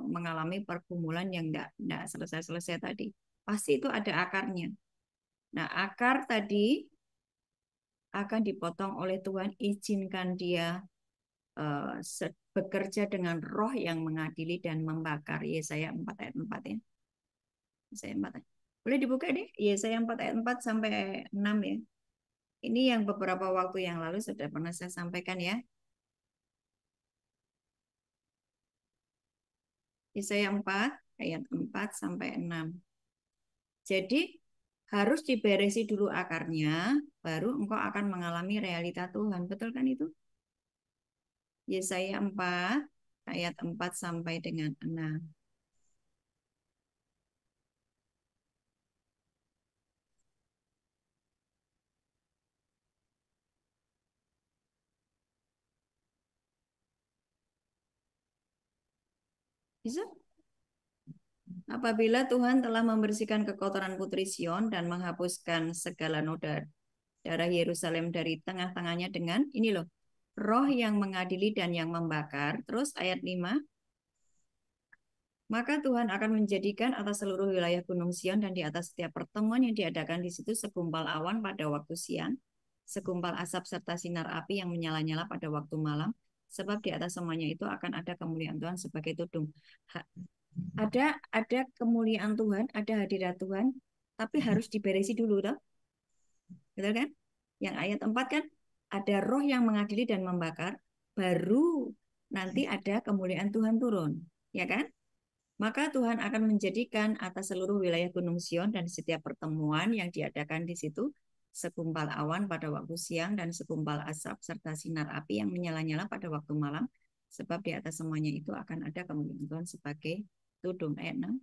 mengalami pergumulan yang tidak selesai-selesai tadi. Pasti itu ada akarnya. Nah, akar tadi akan dipotong oleh Tuhan, izinkan dia bekerja dengan roh yang mengadili dan membakar. Yesaya 4 ayat 4 ya. Yesaya 4 ayat. Boleh dibuka deh, Yesaya 4 ayat 4 sampai 6 ya. Ini yang beberapa waktu yang lalu sudah pernah saya sampaikan ya. Yesaya 4 ayat 4 sampai 6. Jadi harus diberesi dulu akarnya, baru engkau akan mengalami realita Tuhan. Betul kan itu? Yesaya 4 ayat 4 sampai dengan 6. Bisa? Apabila Tuhan telah membersihkan kekotoran putri Sion dan menghapuskan segala noda darah Yerusalem dari tengah-tengahnya dengan ini loh, roh yang mengadili dan yang membakar. Terus ayat 5, maka Tuhan akan menjadikan atas seluruh wilayah Gunung Sion dan di atas setiap pertemuan yang diadakan di situ segumpal awan pada waktu siang, segumpal asap serta sinar api yang menyala-nyala pada waktu malam, sebab di atas semuanya itu akan ada kemuliaan Tuhan sebagai tudung. Ada kemuliaan Tuhan, ada hadirat Tuhan, tapi harus diberesi dulu, toh. Betul kan? Yang ayat 4 kan, ada roh yang mengadili dan membakar, baru nanti ada kemuliaan Tuhan turun, ya kan? Maka Tuhan akan menjadikan atas seluruh wilayah Gunung Sion dan setiap pertemuan yang diadakan di situ segumpal awan pada waktu siang dan segumpal asap serta sinar api yang menyala-nyala pada waktu malam, sebab di atas semuanya itu akan ada kemuliaan Tuhan sebagai tudung. Ayat 6.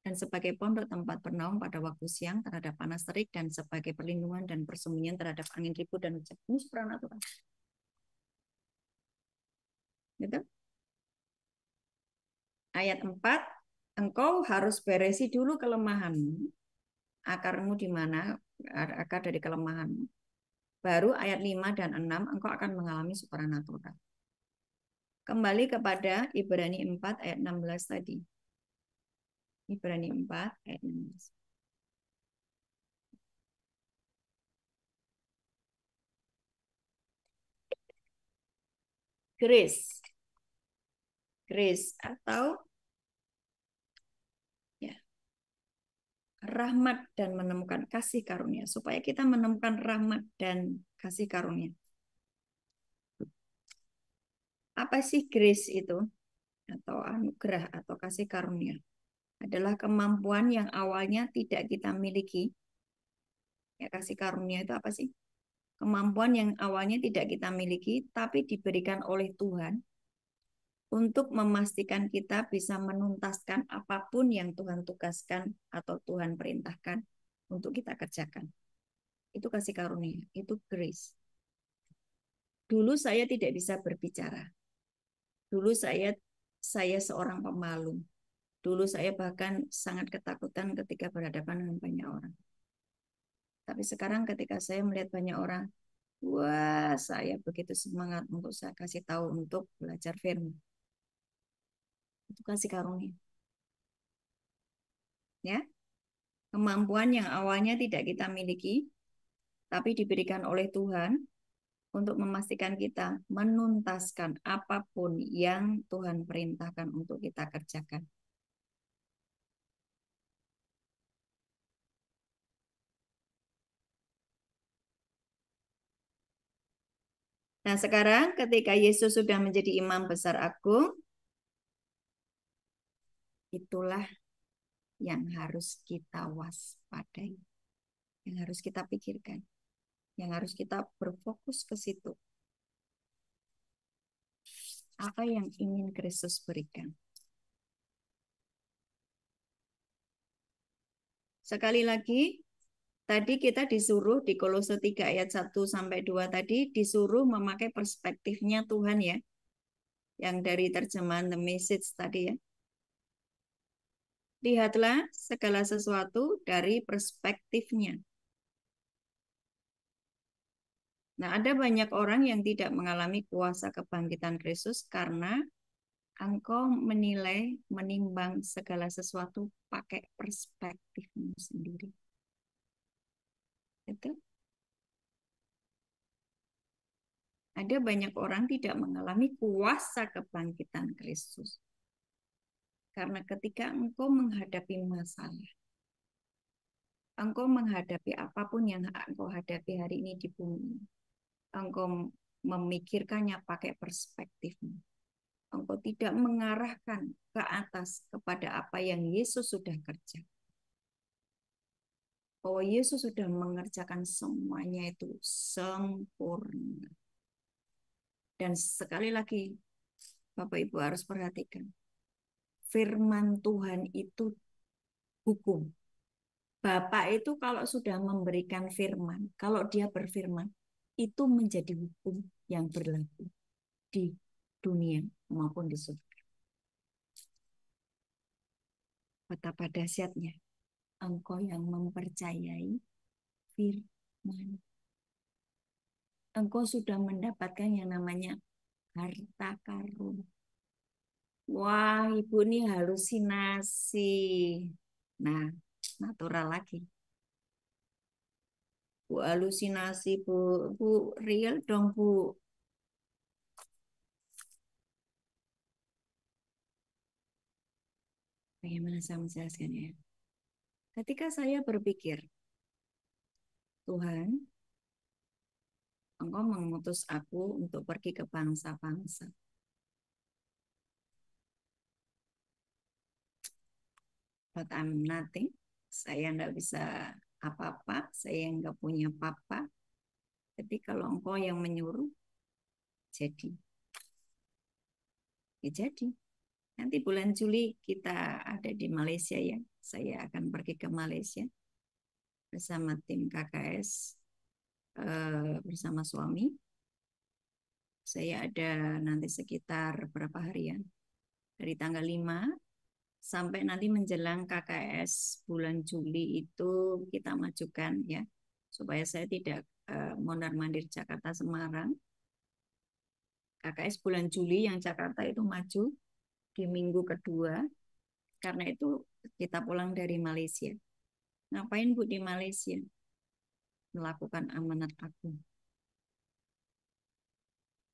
Dan sebagai pondok tempat bernaung pada waktu siang terhadap panas terik dan sebagai perlindungan dan persembunyian terhadap angin ribut dan hujan. Ini supranatural. Gitu. Ayat 4, engkau harus beresi dulu kelemahanmu. Akarmu di mana? Akar dari kelemahanmu. Baru ayat 5 dan 6 engkau akan mengalami supranatural. Kembali kepada Ibrani 4 ayat 16 tadi. Ibrani 4 ayat 16. Grace. Grace atau ya, rahmat dan menemukan kasih karunia. Supaya kita menemukan rahmat dan kasih karunia. Apa sih grace itu? Atau anugerah atau kasih karunia? Adalah kemampuan yang awalnya tidak kita miliki. Ya, kasih karunia itu apa sih? Kemampuan yang awalnya tidak kita miliki, tapi diberikan oleh Tuhan untuk memastikan kita bisa menuntaskan apapun yang Tuhan tugaskan atau Tuhan perintahkan untuk kita kerjakan. Itu kasih karunia, itu grace. Dulu saya tidak bisa berbicara. Dulu saya seorang pemalu. Dulu saya bahkan sangat ketakutan ketika berhadapan dengan banyak orang. Tapi sekarang ketika saya melihat banyak orang, wah, saya begitu semangat untuk saya kasih tahu untuk belajar firman. Itu kasih karunia. Ya, kemampuan yang awalnya tidak kita miliki, tapi diberikan oleh Tuhan untuk memastikan kita menuntaskan apapun yang Tuhan perintahkan untuk kita kerjakan. Nah, sekarang ketika Yesus sudah menjadi imam besar agung, itulah yang harus kita waspadai, yang harus kita pikirkan, yang harus kita berfokus ke situ. Apa yang ingin Kristus berikan? Sekali lagi, tadi kita disuruh di Kolose 3 ayat 1 sampai 2 tadi disuruh memakai perspektifnya Tuhan ya. Yang dari terjemahan The Message tadi ya. Lihatlah segala sesuatu dari perspektifnya. Nah, ada banyak orang yang tidak mengalami kuasa kebangkitan Kristus karena engkau menilai, menimbang segala sesuatu pakai perspektifmu sendiri. Itu. Ada banyak orang tidak mengalami kuasa kebangkitan Kristus. Karena ketika engkau menghadapi masalah, engkau menghadapi apapun yang engkau hadapi hari ini di bumi, engkau memikirkannya pakai perspektifmu. Engkau tidak mengarahkan ke atas kepada apa yang Yesus sudah kerja. Bahwa Yesus sudah mengerjakan semuanya itu sempurna. Dan sekali lagi, Bapak Ibu harus perhatikan. Firman Tuhan itu hukum. Bapak itu kalau sudah memberikan firman, kalau dia berfirman, itu menjadi hukum yang berlaku di dunia maupun di surga. Betapa dahsyatnya engkau yang mempercayai firman. Engkau sudah mendapatkan yang namanya harta karun. Wah, ibu ini halusinasi. Nah, natural lagi. Bu halusinasi, bu real dong, Bu. Bagaimana saya menjelaskannya? Ketika saya berpikir, Tuhan, Engkau mengutus aku untuk pergi ke bangsa-bangsa. But I'm nothing. Saya enggak bisa apa-apa. Saya enggak punya apa-apa. Tapi kalau Engkau yang menyuruh, jadi. Ya jadi. Nanti bulan Juli kita ada di Malaysia ya. Saya akan pergi ke Malaysia bersama tim KKS, bersama suami. Saya ada nanti sekitar berapa harian? Dari tanggal 5 sampai nanti menjelang KKS bulan Juli itu kita majukan ya. Supaya saya tidak mondar-mandir Jakarta Semarang. KKS bulan Juli yang Jakarta itu maju di minggu kedua. Karena itu kita pulang dari Malaysia. Ngapain Bu di Malaysia? Melakukan amanat agung.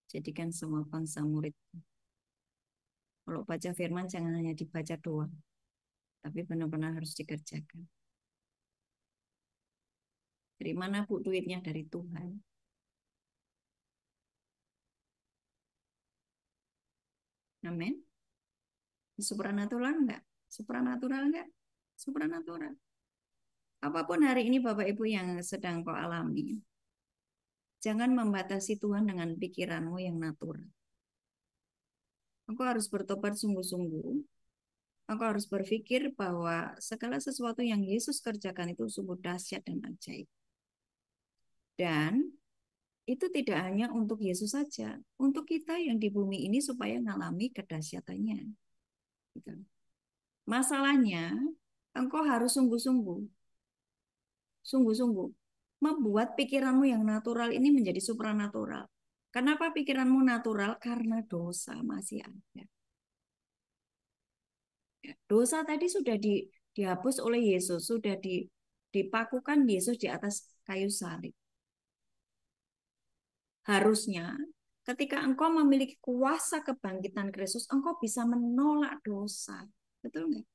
Jadikan semua bangsa murid. Kalau baca firman jangan hanya dibaca doang, tapi benar-benar harus dikerjakan. Dari mana Bu duitnya? Dari Tuhan. Amin. Supranatural enggak? Supranatural enggak? Supranatural. Apapun hari ini Bapak Ibu yang sedang kau alami, jangan membatasi Tuhan dengan pikiranmu yang natural. Engkau harus bertobat sungguh-sungguh. Engkau harus berpikir bahwa segala sesuatu yang Yesus kerjakan itu sungguh dahsyat dan ajaib. Dan itu tidak hanya untuk Yesus saja, untuk kita yang di bumi ini supaya mengalami kedahsyatannya. Gitu. Masalahnya, engkau harus sungguh-sungguh, sungguh-sungguh membuat pikiranmu yang natural ini menjadi supranatural. Kenapa pikiranmu natural? Karena dosa masih ada. Dosa tadi sudah dihapus oleh Yesus, sudah dipakukan Yesus di atas kayu salib. Harusnya ketika engkau memiliki kuasa kebangkitan Kristus, engkau bisa menolak dosa. Betul nggak?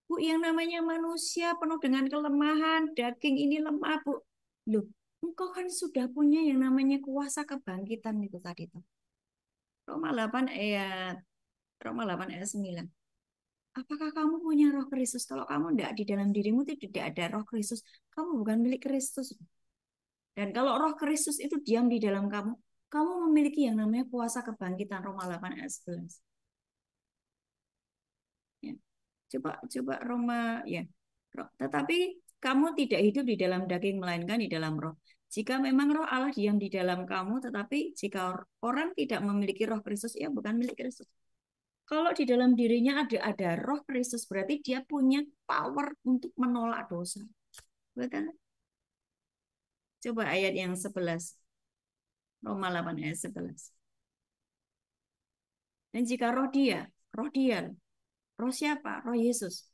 Bu, yang namanya manusia penuh dengan kelemahan, daging ini lemah, Bu. Loh, engkau kan sudah punya yang namanya kuasa kebangkitan itu tadi tuh. Roma 8 ayat Roma 8 ayat 9. Apakah kamu punya roh Kristus? Kalau kamu tidak di dalam dirimu tidak ada roh Kristus, kamu bukan milik Kristus. Dan kalau roh Kristus itu diam di dalam kamu, kamu memiliki yang namanya kuasa kebangkitan. Roma 8 ayat 11. Ya. Coba Roma ya. Tetapi kamu tidak hidup di dalam daging melainkan di dalam roh. Jika memang roh Allah diam di dalam kamu, tetapi jika orang tidak memiliki roh Kristus, ya bukan milik Kristus. Kalau di dalam dirinya ada roh Kristus, berarti dia punya power untuk menolak dosa. Betul? Coba ayat yang 11. Roma 8 ayat 11. Dan jika roh dia, roh siapa? Roh Yesus.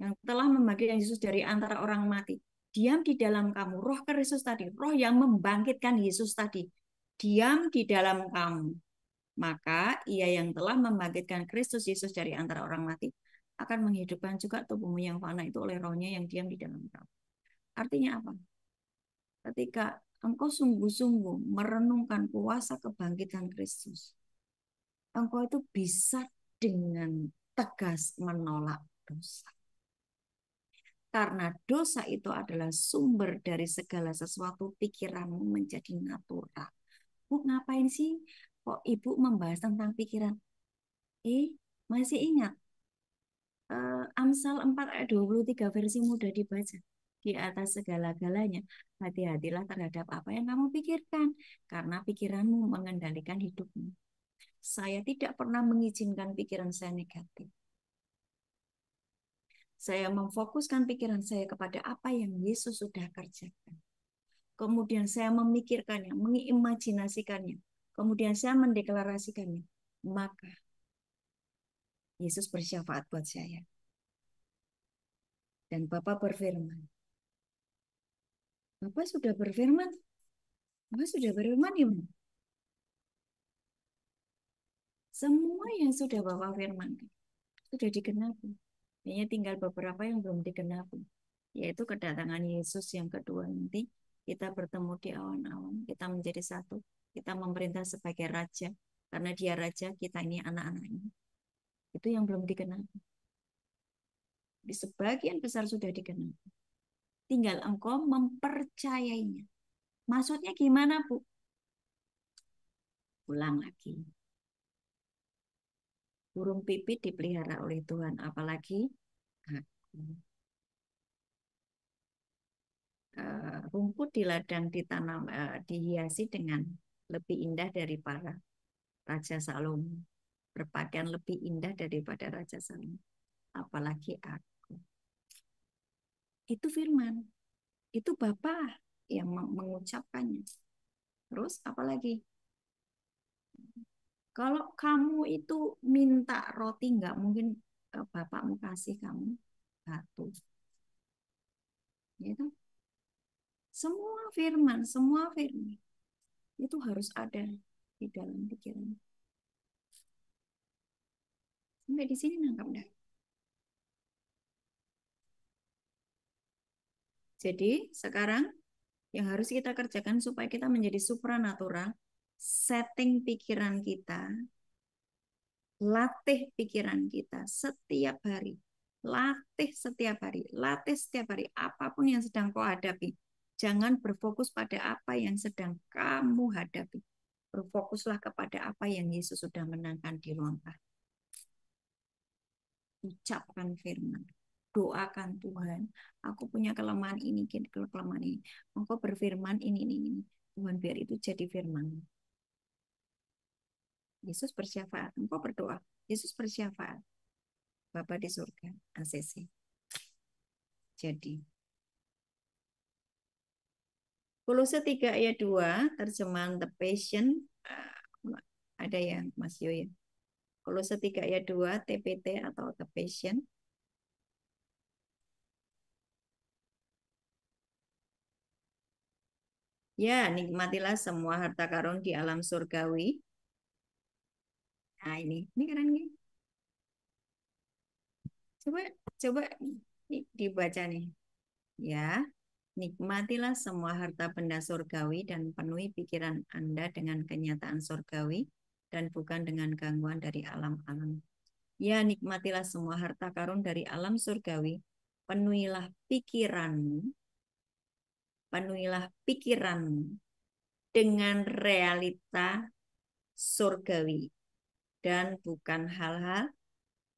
Yang telah membangkitkan Yesus dari antara orang mati. Diam di dalam kamu. Roh Kristus tadi. Roh yang membangkitkan Yesus tadi. Diam di dalam kamu. Maka ia yang telah membangkitkan Kristus Yesus dari antara orang mati akan menghidupkan juga tubuhmu yang fana itu oleh rohnya yang diam di dalam kamu. Artinya apa? Ketika engkau sungguh-sungguh merenungkan kuasa kebangkitan Kristus, engkau itu bisa dengan tegas menolak dosa. Karena dosa itu adalah sumber dari segala sesuatu, pikiranmu menjadi natural. Bu, ngapain sih kok Ibu membahas tentang pikiran? Masih ingat Amsal 4 ayat 23 versi mudah dibaca. Di atas segala-galanya, hati-hatilah terhadap apa yang kamu pikirkan, karena pikiranmu mengendalikan hidupmu. Saya tidak pernah mengizinkan pikiran saya negatif. Saya memfokuskan pikiran saya kepada apa yang Yesus sudah kerjakan. Kemudian saya memikirkannya, mengimajinasikannya. Kemudian saya mendeklarasikannya. Maka Yesus bersyafaat buat saya. Dan Bapak berfirman. Bapak sudah berfirman. Bapak sudah berfirman ya. Semua yang sudah Bapak firmankan sudah digenapi. Hanya tinggal beberapa yang belum digenapi. Yaitu kedatangan Yesus yang kedua nanti. Kita bertemu di awan-awan. Kita menjadi satu. Kita memerintah sebagai raja. Karena dia raja, kita ini anak-anaknya. Itu yang belum digenapi. Di sebagian besar sudah digenapi. Tinggal engkau mempercayainya. Maksudnya gimana, Bu? Ulang lagi. Burung pipit dipelihara oleh Tuhan, apalagi aku. Rumput di ladang ditanam, dihiasi dengan lebih indah dari para Raja Salomo. Berpakaian lebih indah daripada Raja Salomo. Apalagi aku. Itu firman. Itu Bapa yang mengucapkannya. Terus apalagi? Kalau kamu itu minta roti, nggak mungkin bapakmu kasih kamu batu. Gitu. Semua firman itu harus ada di dalam pikiran. Sampai di sini nangkap enggak? Jadi sekarang yang harus kita kerjakan supaya kita menjadi supranatural, setting pikiran kita, latih pikiran kita setiap hari. Latih setiap hari, latih setiap hari. Apapun yang sedang kau hadapi, jangan berfokus pada apa yang sedang kamu hadapi. Berfokuslah kepada apa yang Yesus sudah menangkan di ruang tahan. Ucapkan firman. Doakan Tuhan, aku punya kelemahan ini, kelemahan ini. Engkau berfirman ini. Tuhan, biar itu jadi firman. Yesus bersyafaat, engkau berdoa. Yesus bersyafaat. Bapa di surga, ACC. Jadi, Kolose 3 ayat 2, terjemahan The Passion, ada ya Mas Yoyo. Kolose 3 ayat 2, TPT atau The Passion. Ya, nikmatilah semua harta karun di alam surgawi. Nah, ini keren nih. Coba dibaca nih. Ya, nikmatilah semua harta benda surgawi dan penuhi pikiran Anda dengan kenyataan surgawi dan bukan dengan gangguan dari alam-alam. Ya, nikmatilah semua harta karun dari alam surgawi, penuhilah pikiranmu dengan realita surgawi dan bukan hal-hal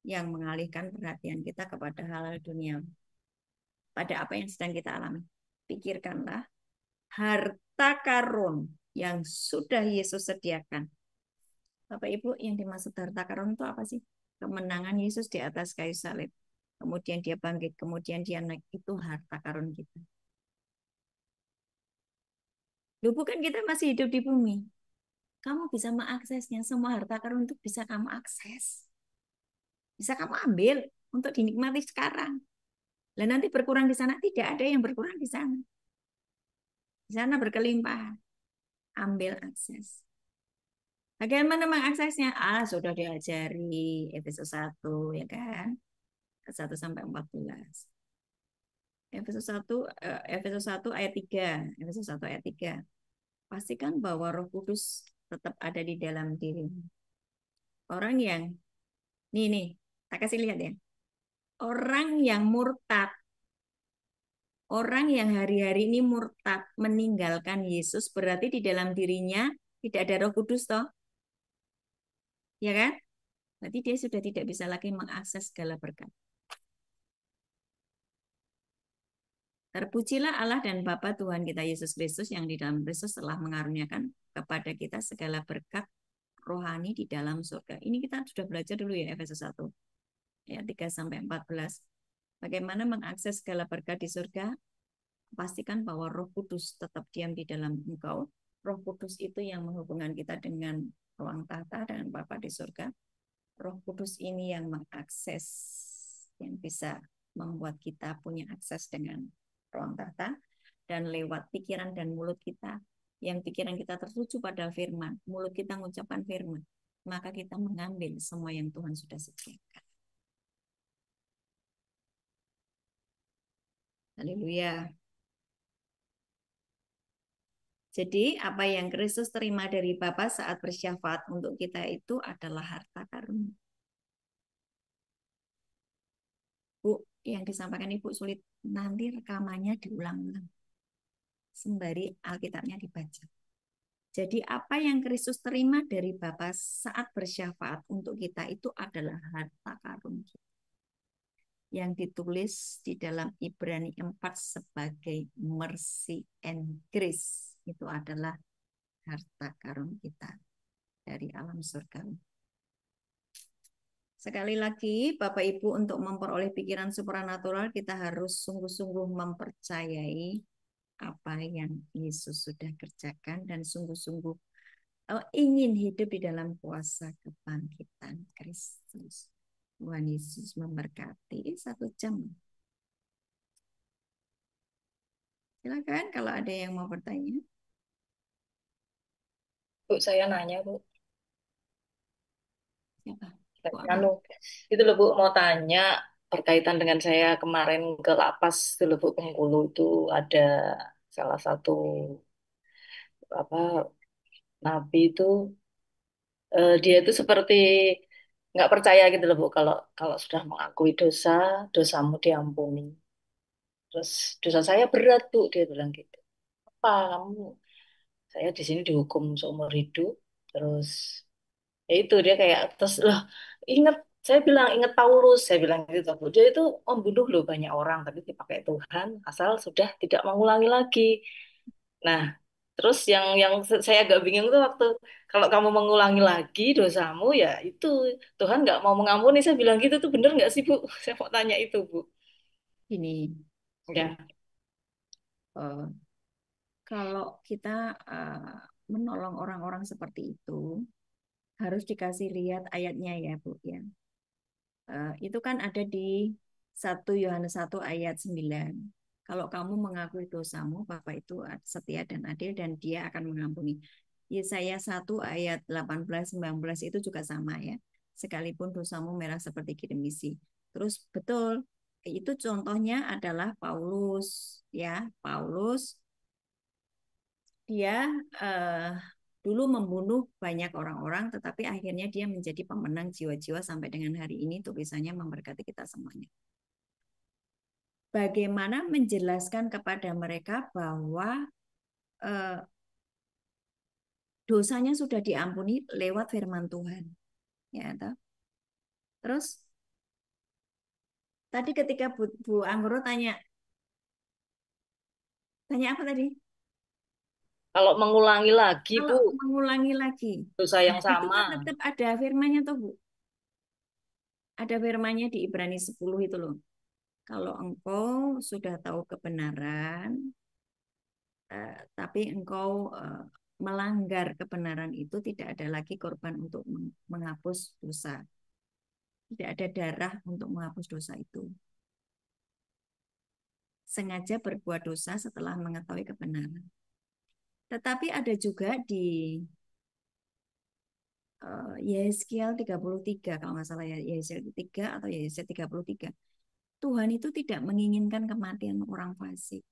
yang mengalihkan perhatian kita kepada hal-hal dunia. Pada apa yang sedang kita alami. Pikirkanlah harta karun yang sudah Yesus sediakan. Bapak Ibu, yang dimaksud harta karun itu apa sih? Kemenangan Yesus di atas kayu salib. Kemudian dia bangkit, kemudian dia naik. Itu harta karun kita. Loh, bukan kita masih hidup di bumi. Kamu bisa mengaksesnya. Semua harta karun itu bisa kamu akses. Bisa kamu ambil untuk dinikmati sekarang. Dan nanti berkurang di sana, tidak ada yang berkurang di sana. Di sana berkelimpahan. Ambil akses. Bagaimana mengaksesnya? Sudah diajari Efesus 1, ya kan? 1 sampai 14. Efesus 1 ayat 3. Efesus 1 ayat 3. Pastikan bahwa Roh Kudus tetap ada di dalam dirimu. Orang yang nih, tak kasih lihat ya. Orang yang murtad, orang yang hari-hari ini murtad meninggalkan Yesus, berarti di dalam dirinya tidak ada Roh Kudus toh. Ya kan? Berarti dia sudah tidak bisa lagi mengakses segala berkat. Terpujilah Allah dan Bapa Tuhan kita Yesus Kristus yang di dalam Kristus telah mengaruniakan kepada kita segala berkat rohani di dalam surga. Ini kita sudah belajar dulu ya Efesus 1 ayat 3 sampai 14. Bagaimana mengakses segala berkat di surga? Pastikan bahwa Roh Kudus tetap diam di dalam engkau. Roh Kudus itu yang menghubungkan kita dengan ruang tahta dengan Bapa di surga. Roh Kudus ini yang mengakses, yang bisa membuat kita punya akses dengan ruang tahta, dan lewat pikiran dan mulut kita, yang pikiran kita tertuju pada firman, mulut kita mengucapkan firman, maka kita mengambil semua yang Tuhan sudah sediakan. Haleluya. Jadi apa yang Kristus terima dari Bapa saat bersyafaat untuk kita itu adalah harta karun. Bu, yang disampaikan Ibu sulit, nanti rekamannya diulang-ulang sembari Alkitabnya dibaca. Jadi apa yang Kristus terima dari Bapa saat bersyafaat untuk kita itu adalah harta karun kita. Yang ditulis di dalam Ibrani 4 sebagai mercy and grace. Itu adalah harta karun kita dari alam surga. Sekali lagi, Bapak Ibu, untuk memperoleh pikiran supranatural, kita harus sungguh-sungguh mempercayai apa yang Yesus sudah kerjakan dan sungguh-sungguh ingin hidup di dalam kuasa kebangkitan Kristus. Tuhan Yesus memberkati. 1 jam. Silakan kalau ada yang mau bertanya. Bu, saya nanya, Bu. Siapa? Bu apa? Anu, itu loh Bu, mau tanya berkaitan dengan saya kemarin ke Lapas itu loh Bu, Bengkulu itu ada salah satu apa nabi itu dia itu seperti nggak percaya gitu loh Bu kalau kalau sudah mengakui dosa, dosamu diampuni. Terus dosa saya berat Bu, dia bilang gitu. Apa kamu? Saya di sini dihukum seumur hidup. Terus ya itu dia kayak terus lah ingat saya bilang ingat Paulus saya bilang gitu Bu. Dia itu membunuh loh banyak orang tapi dipakai Tuhan asal sudah tidak mengulangi lagi. Nah, terus yang saya agak bingung tuh waktu kalau kamu mengulangi lagi dosamu ya itu Tuhan nggak mau mengampuni. Saya bilang gitu tuh bener nggak sih Bu? Saya mau tanya itu Bu. Ini, Bu, Ya, eh, kalau kita menolong orang-orang seperti itu, harus dikasih lihat ayatnya ya, Bu, ya. Itu kan ada di 1 Yohanes 1 ayat 9. Kalau kamu mengakui dosamu, Bapa itu setia dan adil dan Dia akan mengampuni. Yesaya 1 ayat 18-19 itu juga sama ya. Sekalipun dosamu merah seperti kirmisi. Terus betul, itu contohnya adalah Paulus ya. Paulus dia eh, dulu membunuh banyak orang-orang, tetapi akhirnya dia menjadi pemenang jiwa-jiwa sampai dengan hari ini. Tulisannya memberkati kita semuanya. Bagaimana menjelaskan kepada mereka bahwa eh, dosanya sudah diampuni lewat firman Tuhan, ya toh? Terus tadi ketika Bu Anggoro tanya apa tadi? kalau mengulangi lagi Bu Kalau mengulangi lagi, dosa nah, yang itu sama. kan tetap ada firmannya toh Bu. Ada firmannya di Ibrani 10 itu loh. Kalau engkau sudah tahu kebenaran, tapi engkau melanggar kebenaran itu, tidak ada lagi korban untuk menghapus dosa. Tidak ada darah untuk menghapus dosa itu. Sengaja berbuat dosa setelah mengetahui kebenaran. Tetapi ada juga di Yesaya 33, kalau nggak salah ya, Yesaya 3 atau Yesaya 33. Tuhan itu tidak menginginkan kematian orang fasik.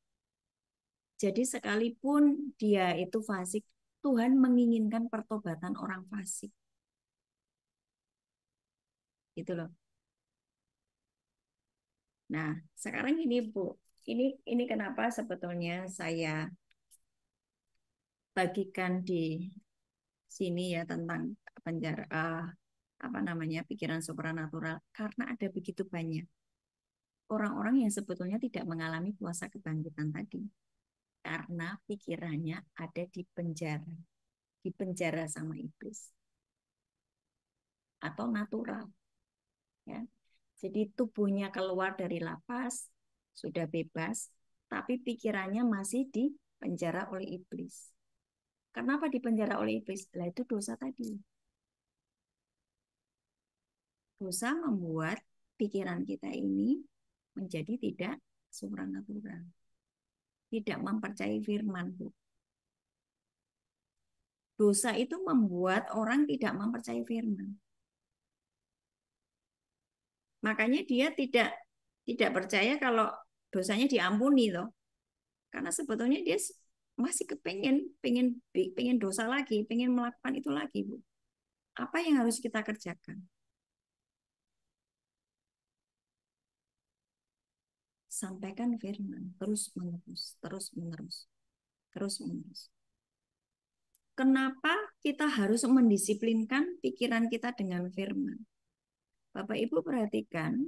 Jadi sekalipun dia itu fasik, Tuhan menginginkan pertobatan orang fasik. Gitu loh. Nah, sekarang ini Bu, ini kenapa sebetulnya saya bagikan di sini ya tentang penjara apa namanya pikiran supranatural, karena ada begitu banyak orang-orang yang sebetulnya tidak mengalami kuasa kebangkitan tadi karena pikirannya ada di penjara sama iblis atau natural ya. Jadi tubuhnya keluar dari lapas sudah bebas, tapi pikirannya masih di penjara oleh iblis. Kenapa dipenjara oleh iblis? Lah itu dosa tadi. Dosa membuat pikiran kita ini menjadi tidak supranatural. Tidak mempercayai firman, Bu. Dosa itu membuat orang tidak mempercayai firman. Makanya dia tidak percaya kalau dosanya diampuni loh. Karena sebetulnya dia masih pengen dosa lagi, pengen melakukan itu lagi, Bu. Apa yang harus kita kerjakan? Sampaikan firman terus menerus, terus menerus, terus menerus. Kenapa kita harus mendisiplinkan pikiran kita dengan firman? Bapak Ibu perhatikan,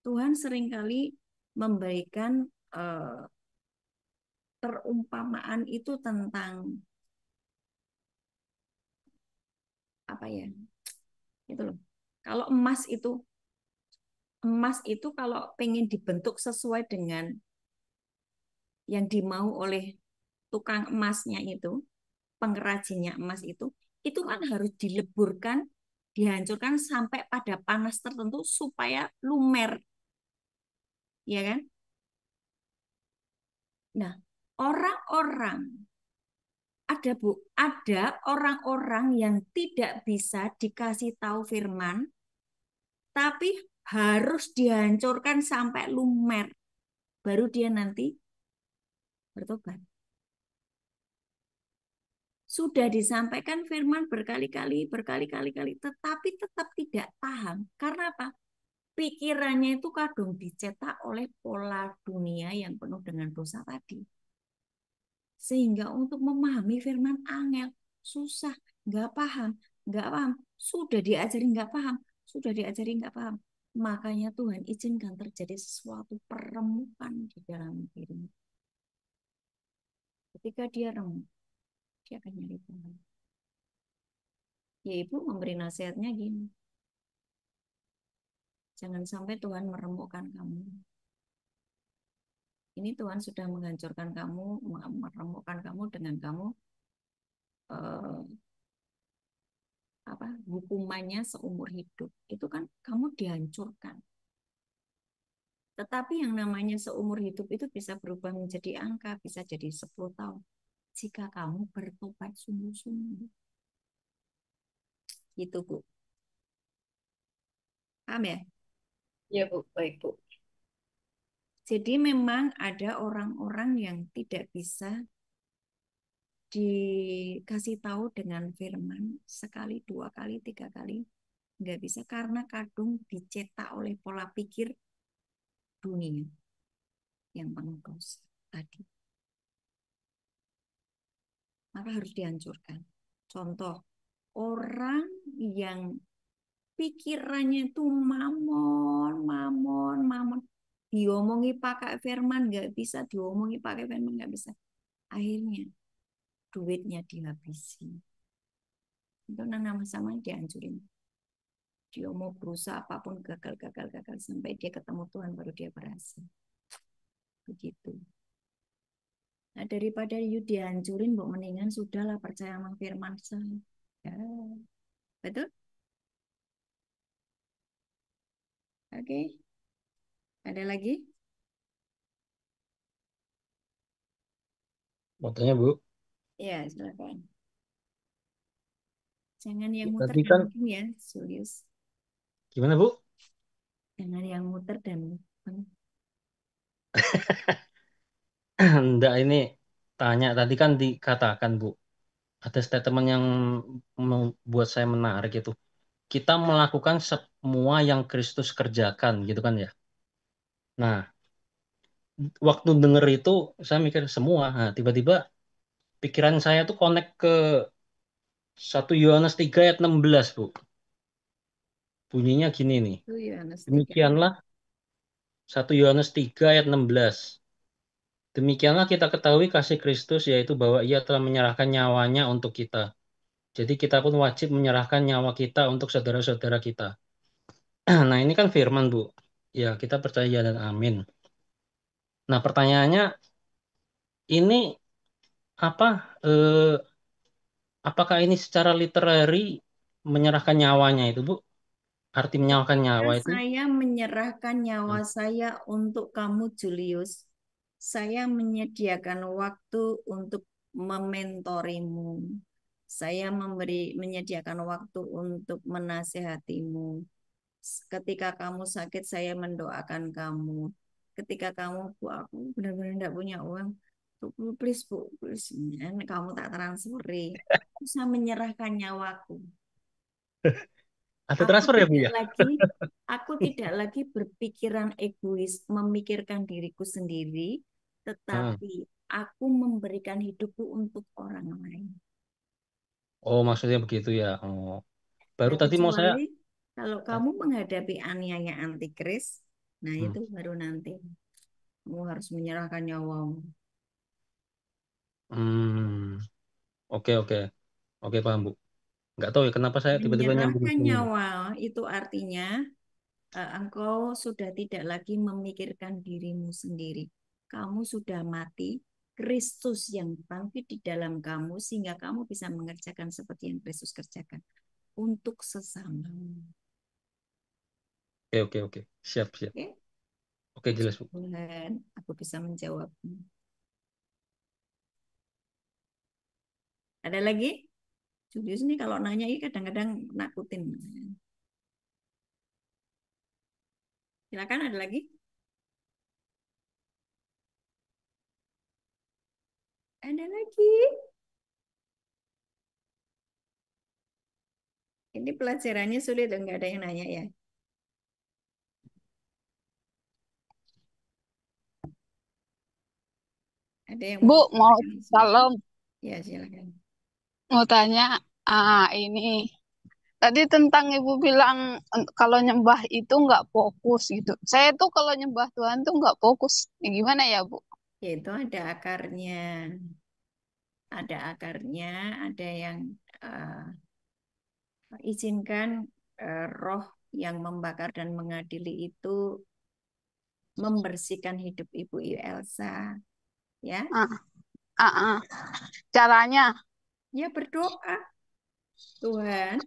Tuhan seringkali memberikan perumpamaan itu tentang apa ya? Itu loh. Kalau emas itu kalau pengen dibentuk sesuai dengan yang dimau oleh tukang emasnya itu, pengrajinnya emas itu kan harus dileburkan, dihancurkan sampai pada panas tertentu supaya lumer, ya kan? Nah, orang-orang ada orang-orang yang tidak bisa dikasih tahu firman, tapi harus dihancurkan sampai lumer, baru dia nanti bertobat. Sudah disampaikan firman berkali-kali, tetapi tetap tidak paham. Karena apa? Pikirannya itu kadung dicetak oleh pola dunia yang penuh dengan dosa tadi. Sehingga untuk memahami firman angel susah, nggak paham, nggak paham. Sudah diajari nggak paham, sudah diajari nggak paham. Makanya Tuhan izinkan terjadi sesuatu peremukan di dalam dirinya. Ketika dia remuk, dia akan nyari Tuhan. Ya ibu memberi nasihatnya gini, jangan sampai Tuhan meremukkan kamu. Ini Tuhan sudah menghancurkan kamu, meremukkan kamu dengan kamu eh, hukumannya seumur hidup. Itu kan kamu dihancurkan. Tetapi yang namanya seumur hidup itu bisa berubah menjadi angka, bisa jadi 10 tahun. Jika kamu bertobat sungguh-sungguh. Gitu, Bu. Paham ya? Ya, Bu. Baik, Bu. Jadi memang ada orang-orang yang tidak bisa dikasih tahu dengan firman sekali, 2 kali, 3 kali. Nggak bisa karena kadung dicetak oleh pola pikir dunia yang penuh dosa tadi. Maka harus dihancurkan. Contoh, orang yang pikirannya itu mamon. Diomongi pakai firman nggak bisa, diomongi pakai firman nggak bisa. Akhirnya duitnya dihabisi. Itu nama-sama dihancurin. Dia mau berusaha apapun gagal sampai dia ketemu Tuhan baru dia berhasil. Begitu. Nah, daripada dihancurin, bu mendingan sudahlah percaya sama firman saya. Ya, betul? Oke. Ada lagi? Mau tanya, Bu. Ya, silakan. Jangan yang Ya, muter tadi dan kan mungkin ya, Julius. gimana, Bu? Jangan yang muter dan Enggak, ini tanya tadi kan dikatakan, Bu. Ada statement yang membuat saya menarik itu. Kita melakukan semua yang Kristus kerjakan, gitu kan ya. Nah, waktu denger itu saya mikir semua. Nah, tiba-tiba pikiran saya tuh connect ke 1 Yohanes 3 ayat 16, Bu. Bunyinya gini nih. itu Yohanes 3. Demikianlah 1 Yohanes 3 ayat 16. Demikianlah kita ketahui kasih Kristus, yaitu bahwa ia telah menyerahkan nyawanya untuk kita. Jadi kita pun wajib menyerahkan nyawa kita untuk saudara-saudara kita. Nah, ini kan firman, Bu. Ya, kita percaya dan amin. Nah, pertanyaannya ini apa eh, apakah ini secara literary menyerahkan nyawanya itu, Bu? Arti menyerahkan Ketika nyawa itu? saya menyerahkan nyawa Hmm. saya untuk kamu, Julius, saya menyediakan waktu untuk mementorimu. Saya menyediakan waktu untuk menasehatimu. Ketika kamu sakit, saya mendoakan kamu. Ketika kamu, Bu, aku benar-benar tidak punya uang, Bu, please, Bu, please, kamu tak transferi. Saya menyerahkan nyawaku. Ada Aku transfer ya, Bu tidak ya? lagi, aku tidak lagi berpikiran egois, memikirkan diriku sendiri, Hmm. tetapi aku memberikan hidupku untuk orang lain. Oh, maksudnya begitu ya. Oh. Baru Nah, tadi mau saya. kecuali kalau kamu menghadapi aniaya antikris, nah Hmm. itu baru nanti kamu harus menyerahkan nyawamu. Hmm. Oke, oke. Oke, paham, Bu. Nggak tahu ya kenapa saya tiba-tiba nyambung Menyerahkan sini. nyawa itu artinya engkau sudah tidak lagi memikirkan dirimu sendiri. Kamu sudah mati, Kristus yang bangkit di dalam kamu sehingga kamu bisa mengerjakan seperti yang Kristus kerjakan untuk sesamamu. Oke. Siap. Oke? Oke, jelas, Bu. Tuhan, aku bisa menjawabmu. Ada lagi? Julius ini kalau nanya ini kadang-kadang nakutin. Silakan, ada lagi? Ada lagi? Ini pelajarannya sulit, enggak ada yang nanya ya? Ada yang Bu, mau bertanya? salam, Ya, silakan. mau tanya, ini tadi tentang Ibu bilang kalau nyembah itu nggak fokus gitu. Saya tuh kalau nyembah Tuhan tuh nggak fokus. Ya, gimana ya, Bu? Yaitu ada akarnya. Ada akarnya, ada yang izinkan roh yang membakar dan mengadili itu membersihkan hidup Ibu Elsa. Ya, Ah, ah, ah. Caranya, ya berdoa. Tuhan,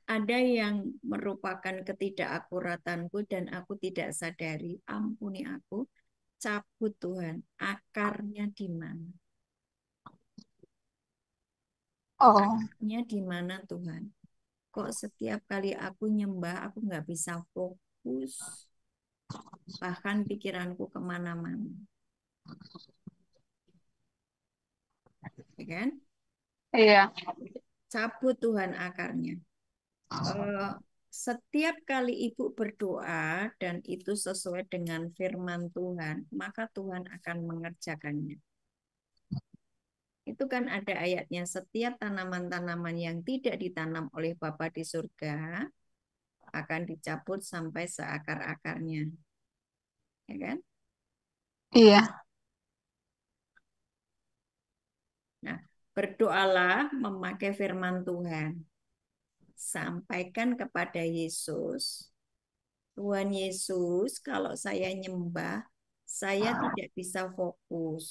ada yang merupakan ketidakakuratanku dan aku tidak sadari. Ampuni aku. Cabut Tuhan. Akarnya di mana? oh, Akarnya di mana Tuhan? Kok setiap kali aku nyembah, aku nggak bisa fokus. Bahkan pikiranku kemana-mana. Ya kan? iya, Cabut Tuhan akarnya. Setiap kali ibu berdoa dan itu sesuai dengan firman Tuhan, maka Tuhan akan mengerjakannya. Itu kan ada ayatnya, setiap tanaman-tanaman yang tidak ditanam oleh Bapa di surga akan dicabut sampai seakar-akarnya. Ya kan? iya, Nah, berdoalah memakai firman Tuhan. Sampaikan kepada Yesus, Tuhan Yesus, kalau saya nyembah, saya tidak bisa fokus.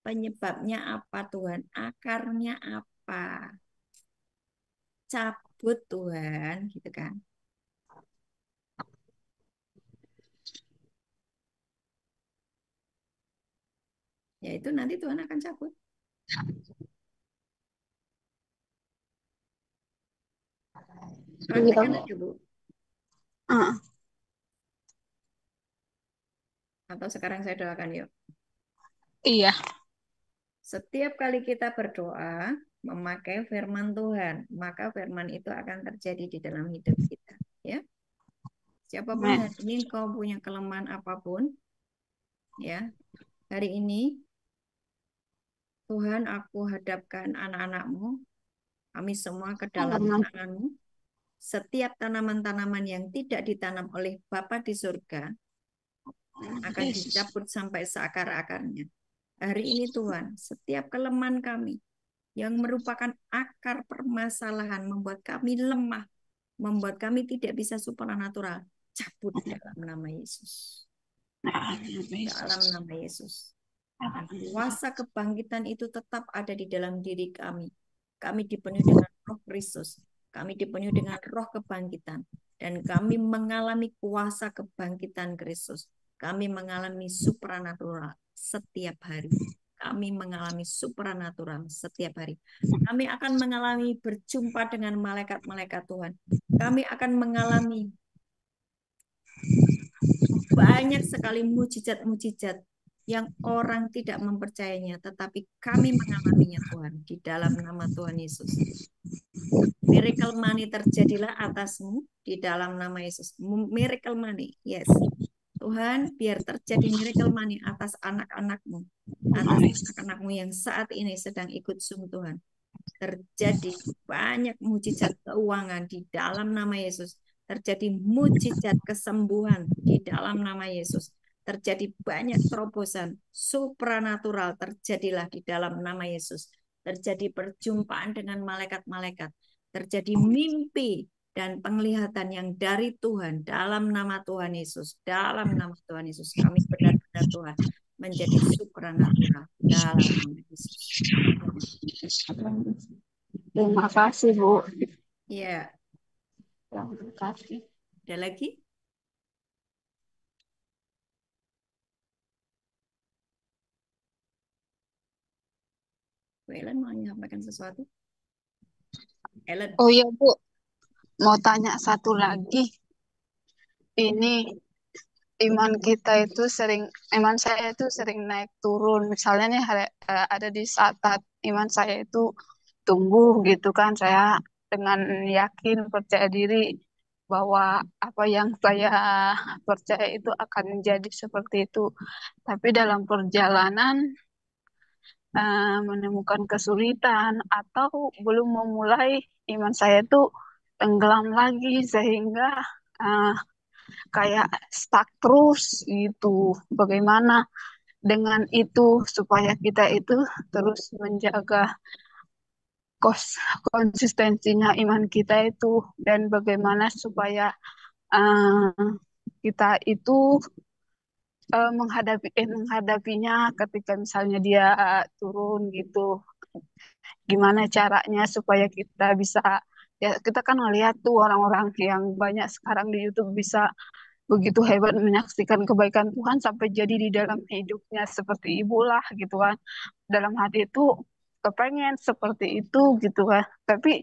Penyebabnya apa Tuhan? Akarnya apa? Cabut Tuhan, gitu kan. Ya itu nanti Tuhan akan cabut. Praktekkan iya, aja Bu. ah, Atau sekarang saya doakan yuk. iya, Setiap kali kita berdoa, memakai firman Tuhan, maka firman itu akan terjadi di dalam hidup kita. Ya, siapapun amen. hari ini kau punya kelemahan apapun, ya, hari ini Tuhan, aku hadapkan anak-anakmu, kami semua ke dalam Amen. tanganmu. Setiap tanaman-tanaman yang tidak ditanam oleh Bapa di surga akan Yesus. dicabut sampai seakar-akarnya. Hari ini Tuhan, setiap kelemahan kami yang merupakan akar permasalahan membuat kami lemah, membuat kami tidak bisa supernatural, cabut dalam nama Yesus. Dalam nama Yesus. Dan kuasa kebangkitan itu tetap ada di dalam diri kami. Kami dipenuhi dengan roh Kristus. Kami dipenuhi dengan roh kebangkitan. Dan kami mengalami kuasa kebangkitan Kristus. Kami mengalami supranatural setiap hari. Kami mengalami supranatural setiap hari. Kami akan mengalami berjumpa dengan malaikat-malaikat Tuhan. Kami akan mengalami banyak sekali mujizat-mujizat yang orang tidak mempercayainya, tetapi kami mengalaminya Tuhan, di dalam nama Tuhan Yesus. Miracle money terjadilah atasmu di dalam nama Yesus. Miracle money, yes. Tuhan, biar terjadi miracle money atas anak-anakmu, atas anak-anakmu yang saat ini sedang ikut Zoom Tuhan. Terjadi banyak mujizat keuangan di dalam nama Yesus. Terjadi mujizat kesembuhan di dalam nama Yesus. Terjadi banyak terobosan supranatural terjadilah di dalam nama Yesus. terjadi perjumpaan dengan malaikat-malaikat, terjadi mimpi dan penglihatan yang dari Tuhan dalam nama Tuhan Yesus, dalam nama Tuhan Yesus, kami benar-benar Tuhan menjadi supranatural dalam nama Yesus. Terima kasih, Bu. Ya, Terima kasih. ada lagi? Bu Ellen mau menyampaikan sesuatu? Ellen, Oh iya, Bu. Mau tanya satu lagi. Ini iman kita itu iman saya itu sering naik turun. Misalnya nih ada di saat iman saya itu tumbuh gitu kan. Saya dengan yakin percaya diri bahwa apa yang saya percaya itu akan menjadi seperti itu. Tapi dalam perjalanan menemukan kesulitan atau belum memulai iman saya itu tenggelam lagi sehingga eh, kayak stuck terus gitu. Bagaimana dengan itu supaya kita itu terus menjaga konsistensinya iman kita itu dan bagaimana supaya eh, kita itu menghadapinya ketika misalnya dia turun gitu. Gimana caranya supaya kita bisa ya kita kan ngeliat tuh orang-orang yang banyak sekarang di YouTube bisa begitu hebat menyaksikan kebaikan Tuhan sampai jadi di dalam hidupnya seperti ibu lah gitu kan. Dalam hati itu kepengen seperti itu gitu kan. Tapi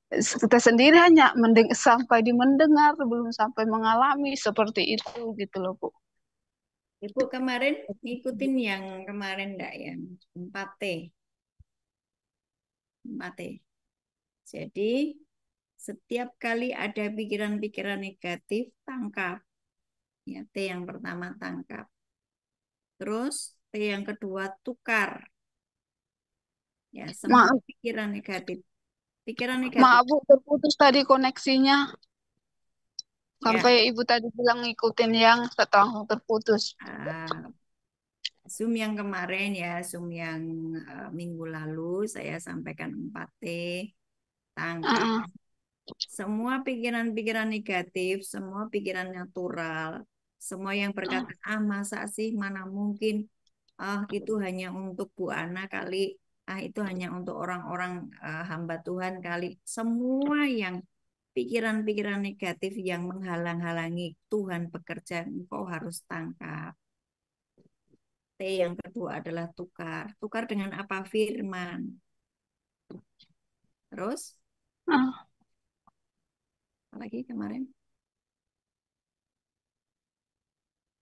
kita sendiri hanya sampai di mendengar belum sampai mengalami seperti itu gitu loh Bu. Ibu kemarin ngikutin yang kemarin enggak yang 4T. 4T. Jadi setiap kali ada pikiran-pikiran negatif, tangkap. Ya, T yang pertama tangkap. Terus T yang kedua tukar. Ya, semua Maaf, pikiran negatif. Pikiran negatif. maaf Bu, terputus tadi koneksinya. Ya, Sampai Ibu tadi bilang ngikutin yang setelah terputus. ah, Zoom yang kemarin ya, Zoom yang minggu lalu saya sampaikan 4T, tangkap. Heeh. Semua pikiran-pikiran negatif, semua pikiran natural, semua yang berkata, masa sih, mana mungkin, itu hanya untuk Bu Ana kali, itu hanya untuk orang-orang hamba Tuhan kali. Semua yang pikiran-pikiran negatif yang menghalang-halangi Tuhan bekerja, engkau harus tangkap. T yang kedua adalah tukar. Tukar dengan apa? Firman. Terus, Ah, apa lagi kemarin?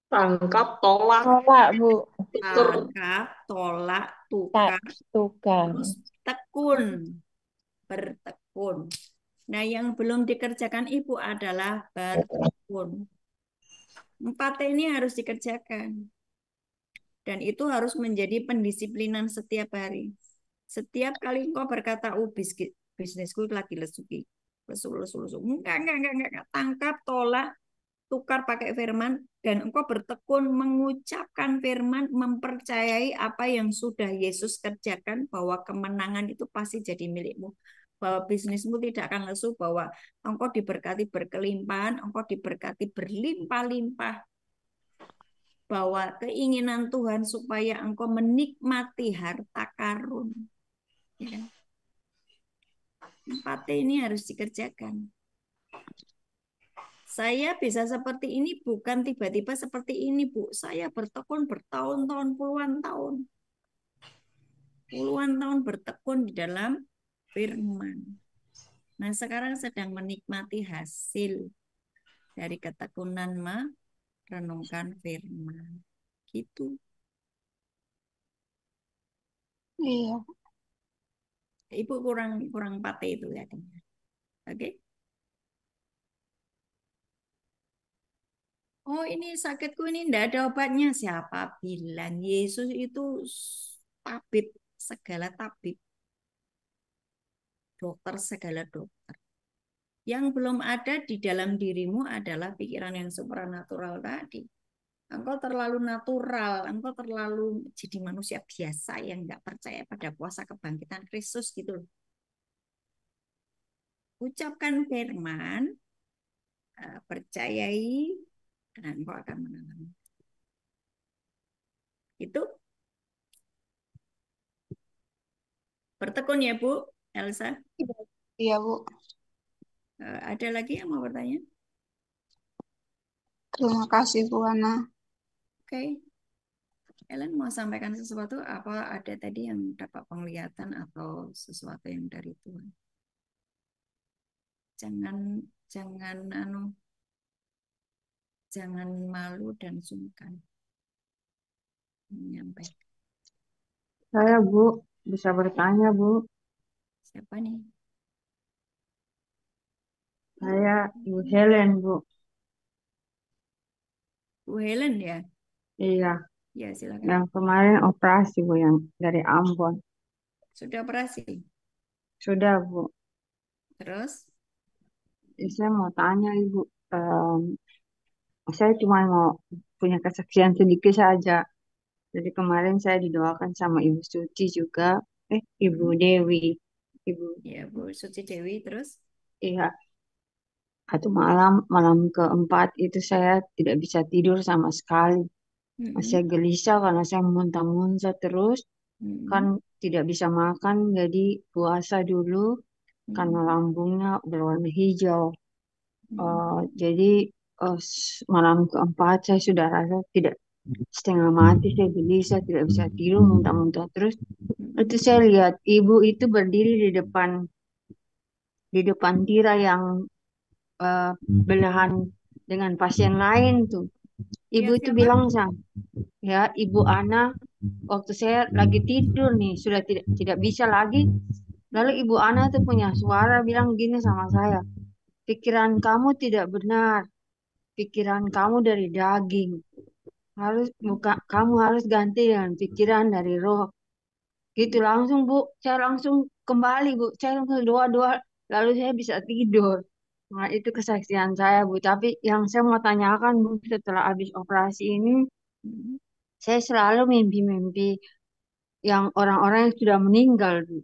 Tangkap, tolak, Tolak, Bu. tutur. Tangkap, tolak, Tak, tukar, tukar. terus tekun, bertekun. Nah, yang belum dikerjakan Ibu adalah bertekun. 4T ini harus dikerjakan. Dan itu harus menjadi pendisiplinan setiap hari. Setiap kali engkau berkata, bisnisku lagi lesuki. Lesu. Enggak. Tangkap, tolak, tukar pakai firman, dan engkau bertekun mengucapkan firman, mempercayai apa yang sudah Yesus kerjakan, bahwa kemenangan itu pasti jadi milikmu. Bahwa bisnismu tidak akan lesu, bahwa engkau diberkati berkelimpahan, engkau diberkati berlimpah-limpah. Bahwa keinginan Tuhan supaya engkau menikmati harta karun. Ya kan? 4T ini harus dikerjakan. Saya bisa seperti ini bukan tiba-tiba seperti ini, Bu. Saya bertekun bertahun-tahun, puluhan tahun. Puluhan tahun bertekun di dalam firman. Nah, sekarang sedang menikmati hasil dari ketekunan merenungkan firman. Gitu. iya. Ibu kurang 4T itu ya. Oke. Oh, ini sakitku ini enggak ada obatnya. Siapa bilang Yesus itu tabib, segala tabib, dokter segala dokter. Yang belum ada di dalam dirimu adalah pikiran yang supranatural tadi. Engkau terlalu natural, engkau terlalu jadi manusia biasa yang nggak percaya pada kuasa kebangkitan Kristus gitu loh. Ucapkan firman, percayai, dan engkau akan mengalami. Itu bertekun ya Bu Elsa. Iya, Bu. Ada lagi yang mau bertanya? Terima kasih, Bu Ana. Oke. Ellen mau sampaikan sesuatu apa ada tadi yang dapat penglihatan atau sesuatu yang dari Tuhan? Jangan jangan jangan malu dan sungkan menyampaikan. Saya Bu, bisa bertanya Bu. Siapa nih? Saya Ibu Helen Bu. Bu Helen ya? Iya, Ya silakan. yang kemarin operasi Bu, yang dari Ambon. Sudah operasi? Sudah Bu. Terus? Saya mau tanya Ibu, saya cuma mau punya kesaksian sedikit saja. Jadi kemarin saya didoakan sama Ibu Suci juga, Ibu Dewi. Ibu, Ya Bu Suci Dewi terus? iya, satu malam keempat itu saya tidak bisa tidur sama sekali. Saya gelisah karena saya muntah-muntah terus, kan tidak bisa makan, jadi puasa dulu karena lambungnya berwarna hijau. Jadi malam keempat saya sudah rasa tidak, setengah mati, saya gelisah, tidak bisa tidur, muntah-muntah terus. Itu saya lihat ibu itu berdiri di depan tira yang belahan dengan pasien lain tuh. Ibu Ya itu siapa? bilang ya, Ibu Ana, waktu saya lagi tidur nih, sudah tidak bisa lagi. Lalu Ibu Ana tuh punya suara bilang gini sama saya, pikiran kamu tidak benar, pikiran kamu dari daging, kamu harus ganti dengan pikiran dari roh. Gitu langsung Bu, saya langsung kembali Bu, saya langsung doa-doa, lalu saya bisa tidur. Nah itu kesaksian saya Bu, tapi yang saya mau tanyakan Bu, setelah habis operasi ini, saya selalu mimpi-mimpi yang orang-orang yang sudah meninggal Bu.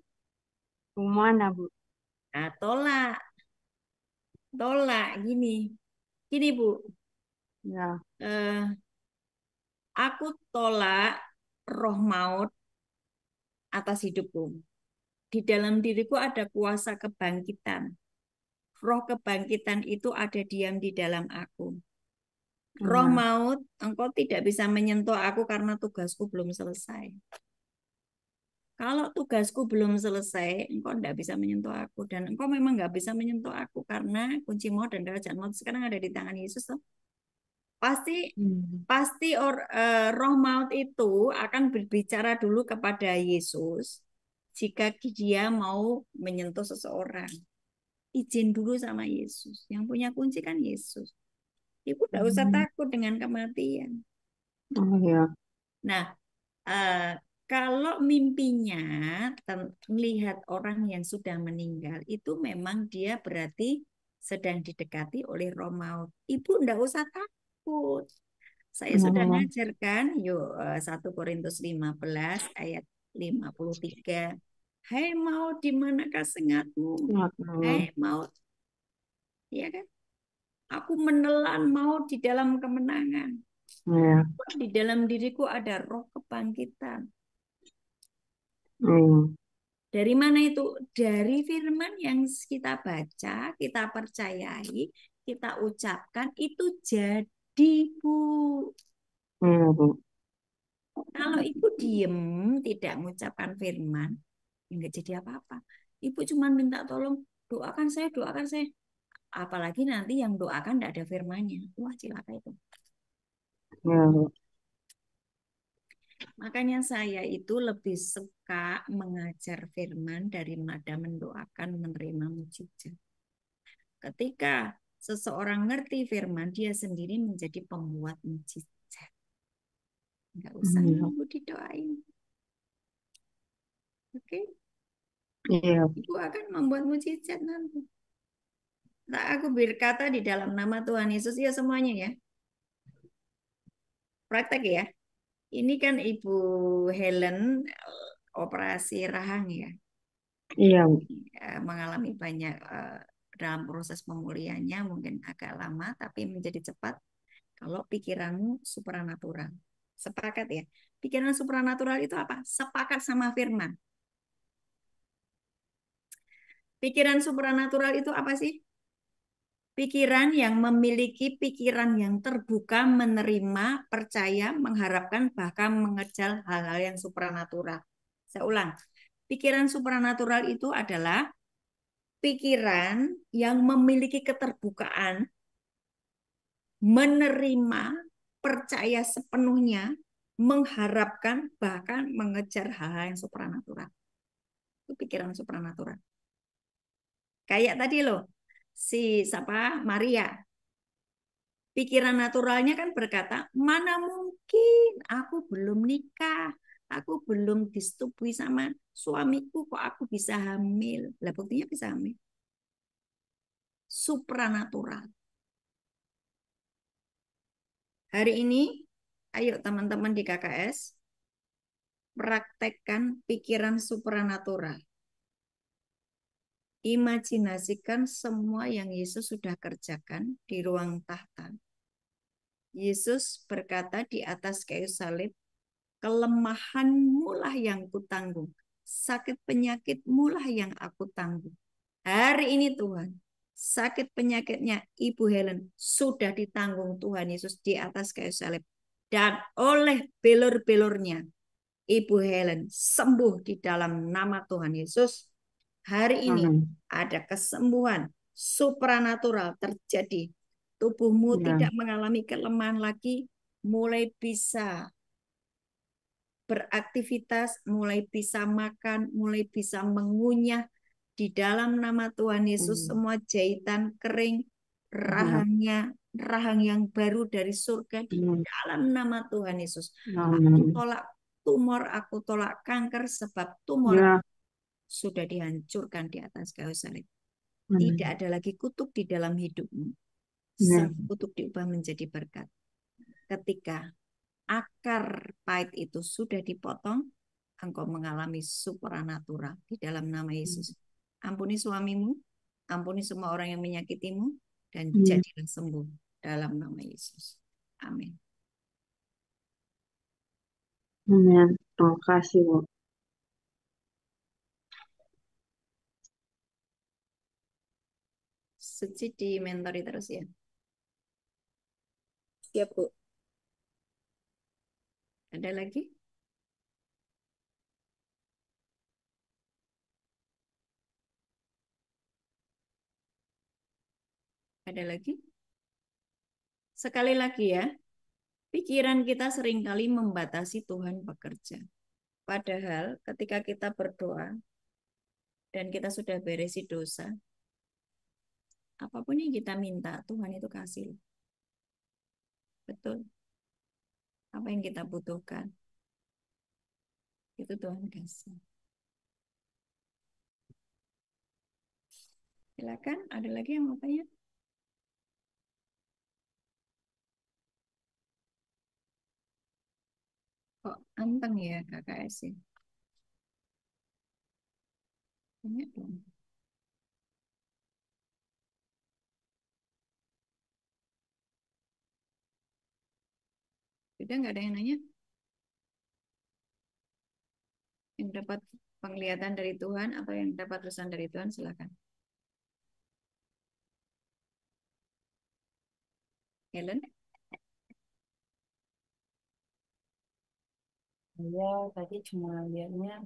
Kemana Bu? Nah, tolak gini Bu. Ya, Aku tolak roh maut atas hidupku. Di dalam diriku ada kuasa kebangkitan. Roh kebangkitan itu ada diam di dalam aku. Roh ya, maut, engkau tidak bisa menyentuh aku karena tugasku belum selesai. Kalau tugasku belum selesai, engkau tidak bisa menyentuh aku. Dan engkau memang nggak bisa menyentuh aku karena kunci maut dan kerajaan maut sekarang ada di tangan Yesus. Toh. Pasti pasti roh maut itu akan berbicara dulu kepada Yesus jika dia mau menyentuh seseorang. Izin dulu sama Yesus. Yang punya kunci kan Yesus. Ibu tidak usah takut dengan kematian. oh ya, Nah, kalau mimpinya melihat orang yang sudah meninggal, itu memang dia berarti sedang didekati oleh roh maut. Ibu tidak usah takut. Saya sudah ngajarkan, yuk 1 Korintus 15 ayat 53. Hai maut, di manakah sengatmu? Hai maut, ya kan? Aku menelan maut di dalam kemenangan. ya, Di dalam diriku ada roh kebangkitan. Dari mana itu? Dari firman yang kita baca, kita percayai, kita ucapkan, itu jadi, Bu. Bu. Kalau ibu diem, tidak mengucapkan firman, enggak jadi apa-apa. Ibu cuma minta tolong, doakan saya. Apalagi nanti yang doakan tidak ada firmannya. Wah, cilaka itu. Ya, Bu. Makanya saya itu lebih suka mengajar firman daripada mendoakan menerima mujizat. Ketika seseorang ngerti firman, dia sendiri menjadi pembuat mujizat. Enggak usah nunggu didoain. Oke? Iya. Ibu akan membuat mujizat nanti. Nah, aku berkata di dalam nama Tuhan Yesus ya semuanya ya. praktek ya. Ini kan Ibu Helen operasi rahang ya. Iya, Bu. Mengalami banyak dalam proses pemulihannya mungkin agak lama tapi menjadi cepat kalau pikiranmu supranatural. Sepakat ya? Pikiran supranatural itu apa? Sepakat sama firman. Pikiran supranatural itu apa sih? Pikiran yang memiliki pikiran yang terbuka, menerima, percaya, mengharapkan, bahkan mengejar hal-hal yang supranatural. Saya ulang. Pikiran supranatural itu adalah pikiran yang memiliki keterbukaan, menerima, percaya sepenuhnya, mengharapkan, bahkan mengejar hal-hal yang supranatural. Itu pikiran supranatural. Kayak tadi loh, si siapa Maria. Pikiran naturalnya kan berkata, mana mungkin aku belum nikah, aku belum disetubui sama suamiku, kok aku bisa hamil. Lah buktinya bisa hamil. Supranatural. Hari ini, ayo teman-teman di KKS, praktekkan pikiran supranatural. Imajinasikan semua yang Yesus sudah kerjakan di ruang tahta. Yesus berkata di atas kayu salib, kelemahanmu lah yang kutanggung. Sakit penyakitmu lah yang aku tanggung. Hari ini Tuhan, sakit penyakitnya Ibu Helen sudah ditanggung Tuhan Yesus di atas kayu salib. Dan oleh belor-belornya, Ibu Helen sembuh di dalam nama Tuhan Yesus. Hari ini ada kesembuhan supranatural terjadi. Tubuhmu tidak mengalami kelemahan lagi, mulai bisa beraktivitas, mulai bisa makan, mulai bisa mengunyah. Di dalam nama Tuhan Yesus, semua jahitan kering, rahang yang baru dari surga di dalam nama Tuhan Yesus. Aku tolak tumor, aku tolak kanker, sebab tumor sudah dihancurkan di atas kayu salib. Tidak ada lagi kutuk di dalam hidupmu. Sang kutuk diubah menjadi berkat. Ketika akar pahit itu sudah dipotong, engkau mengalami supranatural di dalam nama Yesus. Ampuni suamimu, ampuni semua orang yang menyakitimu, dan jadilah sembuh dalam nama Yesus. Amin. Amin. Terima kasih, Bu. Suci di mentori terus ya. Siap, Bu. Ada lagi? Ada lagi? Sekali lagi ya, pikiran kita seringkali membatasi Tuhan bekerja. Padahal ketika kita berdoa dan kita sudah beresi dosa, apapun yang kita minta, Tuhan itu kasih. Betul. Apa yang kita butuhkan, itu Tuhan kasih. Silakan, ada lagi yang mau tanya? Kok anteng ya KKS ya? Tanya dong. Sudah nggak ada yang nanya? Yang dapat penglihatan dari Tuhan atau yang dapat pesan dari Tuhan, silakan. Helen? Saya tadi cuma lihatnya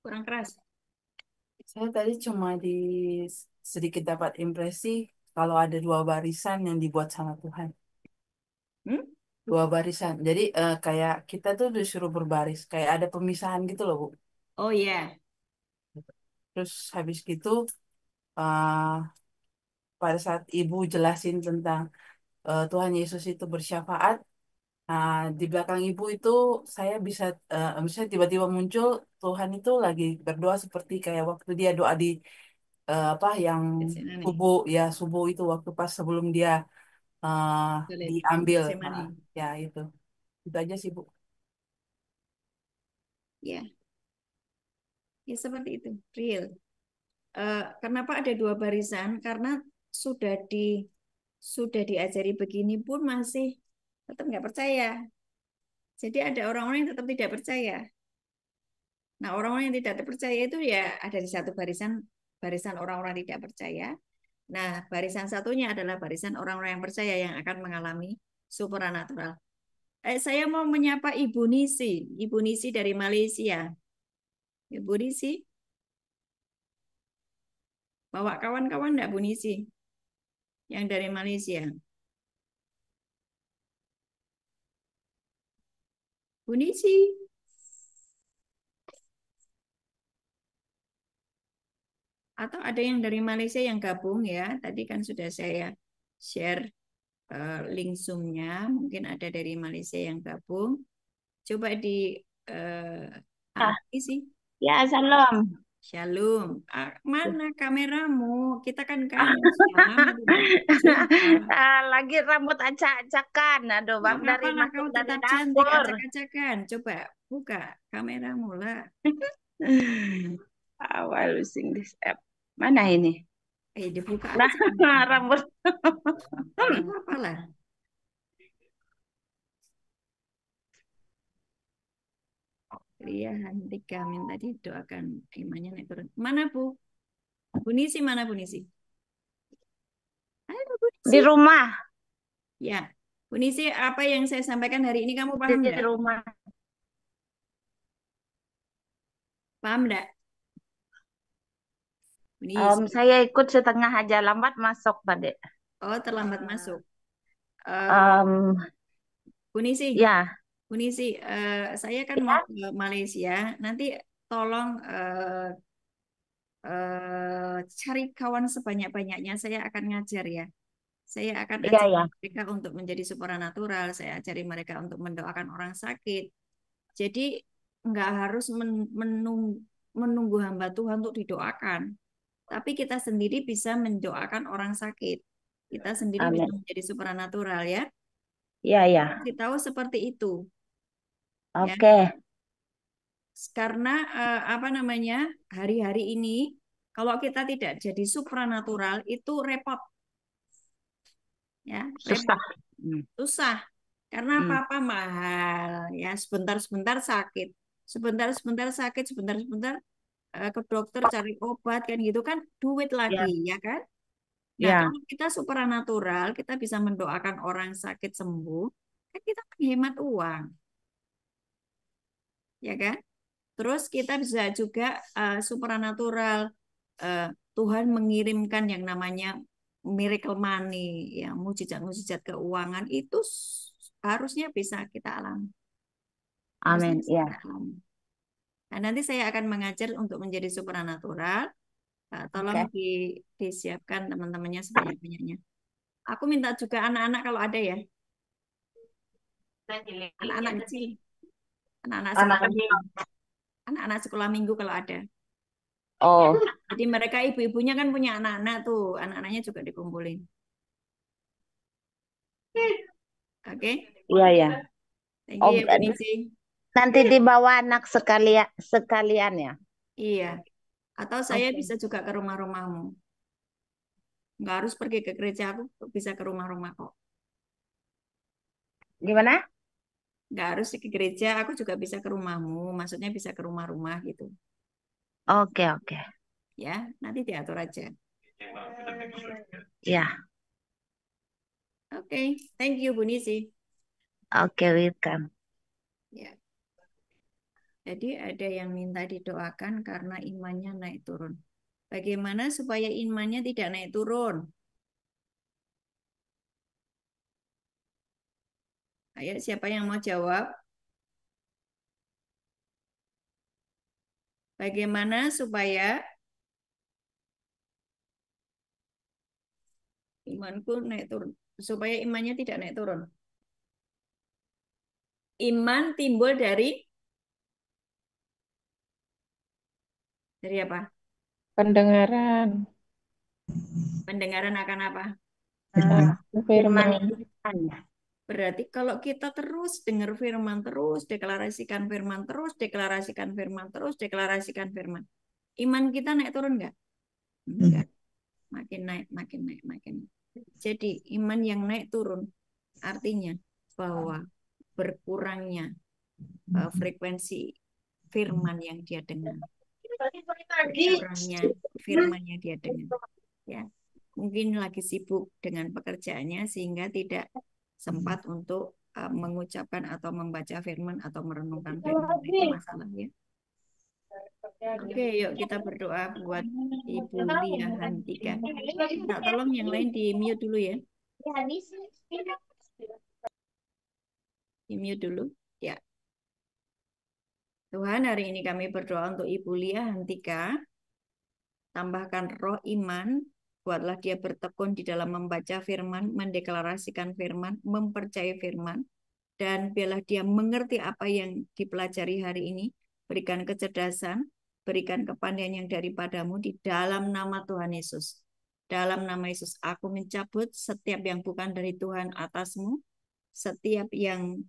Kurang keras. saya tadi cuma sedikit dapat impresi kalau ada dua barisan yang dibuat sama Tuhan. Dua barisan. Jadi kayak kita tuh disuruh berbaris, kayak ada pemisahan gitu loh, Bu. Oh iya. Terus habis gitu pada saat Ibu jelasin tentang Tuhan Yesus itu bersyafaat, di belakang Ibu itu saya bisa misalnya tiba-tiba muncul Tuhan itu lagi berdoa seperti kayak waktu dia doa di apa yang subuh ya, subuh itu waktu pas sebelum dia Sulit. diambil. Getsemani. Ya itu aja sih Bu. Ya, ya seperti itu. Real. Kenapa ada dua barisan? Karena sudah sudah diajari begini pun masih tetap nggak percaya. Jadi ada orang-orang yang tetap tidak percaya. Nah, orang-orang yang tidak percaya itu ya ada di satu barisan, barisan orang-orang tidak percaya. Nah, barisan satunya adalah barisan orang-orang yang percaya yang akan mengalami supernatural. Saya mau menyapa Ibu Nisi. Ibu Nisi dari Malaysia. Ibu Nisi, bawa kawan-kawan enggak Bu Nisi? Yang dari Malaysia. Bu Nisi. Atau ada yang dari Malaysia yang gabung ya. Tadi kan sudah saya share link Zoom-nya. Mungkin ada dari Malaysia yang gabung. Coba di isi. Ya, salam. Shalom. Mana kameramu? Kita kan kangen sudah lama tidak jumpa. Lagi rambut acak-acakan. Aduh, Nggak bab dari apa-apa lah, masuk kau dari tetap cantik, dapur. acak-acakan. Coba buka kameramu lah. Awal using this app. Mana ini? Dibuka Nah, aja. rambut. Nggak apa-apa lah. Ria Hantika minta didoakan imannya naik turun. Mana Bu? Bu Nisi mana Bu Nisi? Ayo Bu Nisi. Di rumah. Ya, Bu Nisi, apa yang saya sampaikan hari ini kamu paham Di enggak? rumah. Paham enggak? Bu Nisi. Saya ikut setengah aja, lambat masuk tadi. Oh, terlambat masuk. Bu Nisi, Ya, Bu Nisi, saya kan mau ke Malaysia. Nanti tolong cari kawan sebanyak-banyaknya. Saya akan ngajar ya. Saya akan iya, ajari ya. mereka untuk menjadi supranatural. Saya ajari mereka untuk mendoakan orang sakit. Jadi nggak harus menunggu hamba Tuhan untuk didoakan. Tapi kita sendiri bisa mendoakan orang sakit. Kita sendiri bisa Amin. menjadi supranatural ya. Iya, ya. Kasih tahu seperti itu. Ya. Oke. Karena apa namanya, hari-hari ini kalau kita tidak jadi supranatural itu repot. Ya, Susah. repot. Susah. Karena apa-apa mahal. Ya, sebentar-sebentar sakit. Sebentar-sebentar sakit, sebentar-sebentar ke dokter cari obat kan gitu kan duit lagi Ya, ya kan. Nah, ya. kalau kita supranatural, kita bisa mendoakan orang sakit sembuh, kan kita menghemat uang, ya kan? Terus kita bisa juga supranatural, eh, Tuhan mengirimkan yang namanya miracle money, ya mujizat-mujizat keuangan itu harusnya bisa kita alami, harusnya Amin. bisa Ya. kita alami. Nah, nanti saya akan mengajar untuk menjadi supranatural. Tolong Oke. disiapkan teman-temannya sebanyak-banyaknya. Aku minta juga anak-anak kalau ada ya, anak-anak kecil, anak-anak Anak sekolah kecil. minggu, anak-anak sekolah minggu kalau ada. Oh, Jadi mereka ibu-ibunya kan punya anak-anak tuh, anak-anaknya juga dikumpulin. Oke, iya, ya. thank you Oh, ya Bu Nisi. nanti dibawa anak sekalian ya. Iya, atau saya Oke. bisa juga ke rumah-rumahmu. Nggak harus pergi ke gereja, aku bisa ke rumah-rumah kok. Gimana? Nggak harus ke gereja, aku juga bisa ke rumahmu. Maksudnya bisa ke rumah-rumah gitu. Oke, oke. Ya, nanti diatur aja. Ya, Oke, thank you Bu Nisi. oke, welcome. Ya. Jadi ada yang minta didoakan karena imannya naik turun. Bagaimana supaya imannya tidak naik turun? Ayo, siapa yang mau jawab? Bagaimana supaya imanku naik turun? Supaya imannya tidak naik turun. Iman timbul dari apa? Pendengaran. Pendengaran akan apa? Firman Firman. Tuhan. Berarti kalau kita terus dengar firman terus, deklarasikan firman terus, deklarasikan firman terus, deklarasikan firman. Iman kita naik turun nggak? Enggak. Makin naik, makin naik, makin naik. Jadi iman yang naik turun artinya bahwa berkurangnya frekuensi firman yang dia dengar. Berkurangnya firman yang dia dengar. Ya. Mungkin lagi sibuk dengan pekerjaannya sehingga tidak sempat untuk mengucapkan atau membaca firman atau merenungkan firman. Itu masalah ya. Oke, yuk kita berdoa buat Ibu Lia Hantika. Nah, tolong yang lain di mute dulu ya. Di mute dulu. Ya. Tuhan, hari ini kami berdoa untuk Ibu Lia Hantika. Tambahkan roh iman, buatlah dia bertekun di dalam membaca firman, mendeklarasikan firman, mempercayai firman, dan biarlah dia mengerti apa yang dipelajari hari ini. Berikan kecerdasan, berikan kepandaian yang daripadamu di dalam nama Tuhan Yesus. Dalam nama Yesus, aku mencabut setiap yang bukan dari Tuhan atasmu, setiap yang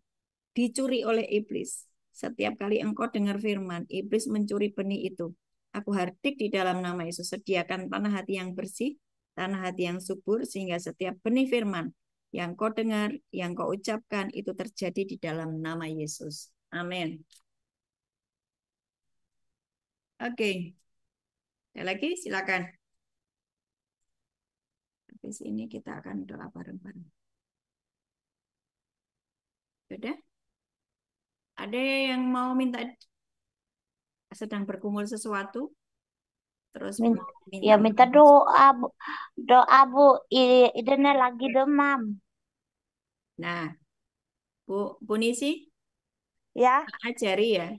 dicuri oleh iblis. Setiap kali engkau dengar firman, iblis mencuri benih itu. Aku hardik di dalam nama Yesus, sediakan tanah hati yang bersih, tanah hati yang subur, sehingga setiap benih firman yang kau dengar, yang kau ucapkan, itu terjadi di dalam nama Yesus. Amin. Oke. Ada lagi? Silakan. Habis ini kita akan doa bareng-bareng. Sudah? Ada yang mau minta, sedang bergumul sesuatu? Terus Ya minta doa Bu. Doa Bu. Idenya lagi demam. Nah, Bu Nisi, Ya. ajari ya.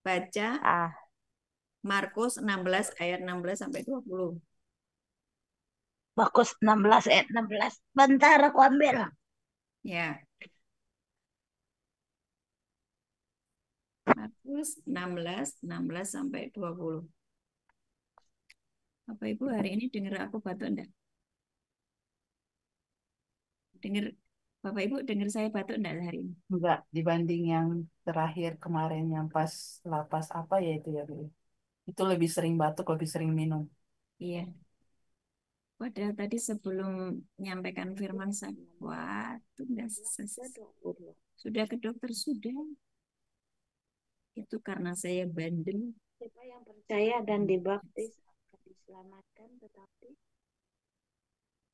Baca Ah. Markus 16 ayat 16 sampai 20. Markus 16 ayat 16. Bentar aku ambil. Ya. Markus 16 sampai 20. Bapak Ibu hari ini dengar aku batuk enggak? Dengar Bapak Ibu dengar saya batuk enggak hari ini? Enggak, dibanding yang terakhir kemarin yang pas lapas apa ya itu ya Bu. Itu lebih sering batuk, lebih sering minum. Iya. Padahal tadi sebelum menyampaikan firman saya, waduh enggak sudah ke dokter sudah. Itu karena saya bandel. Siapa yang percaya dan dibaptis akan diselamatkan, tetapi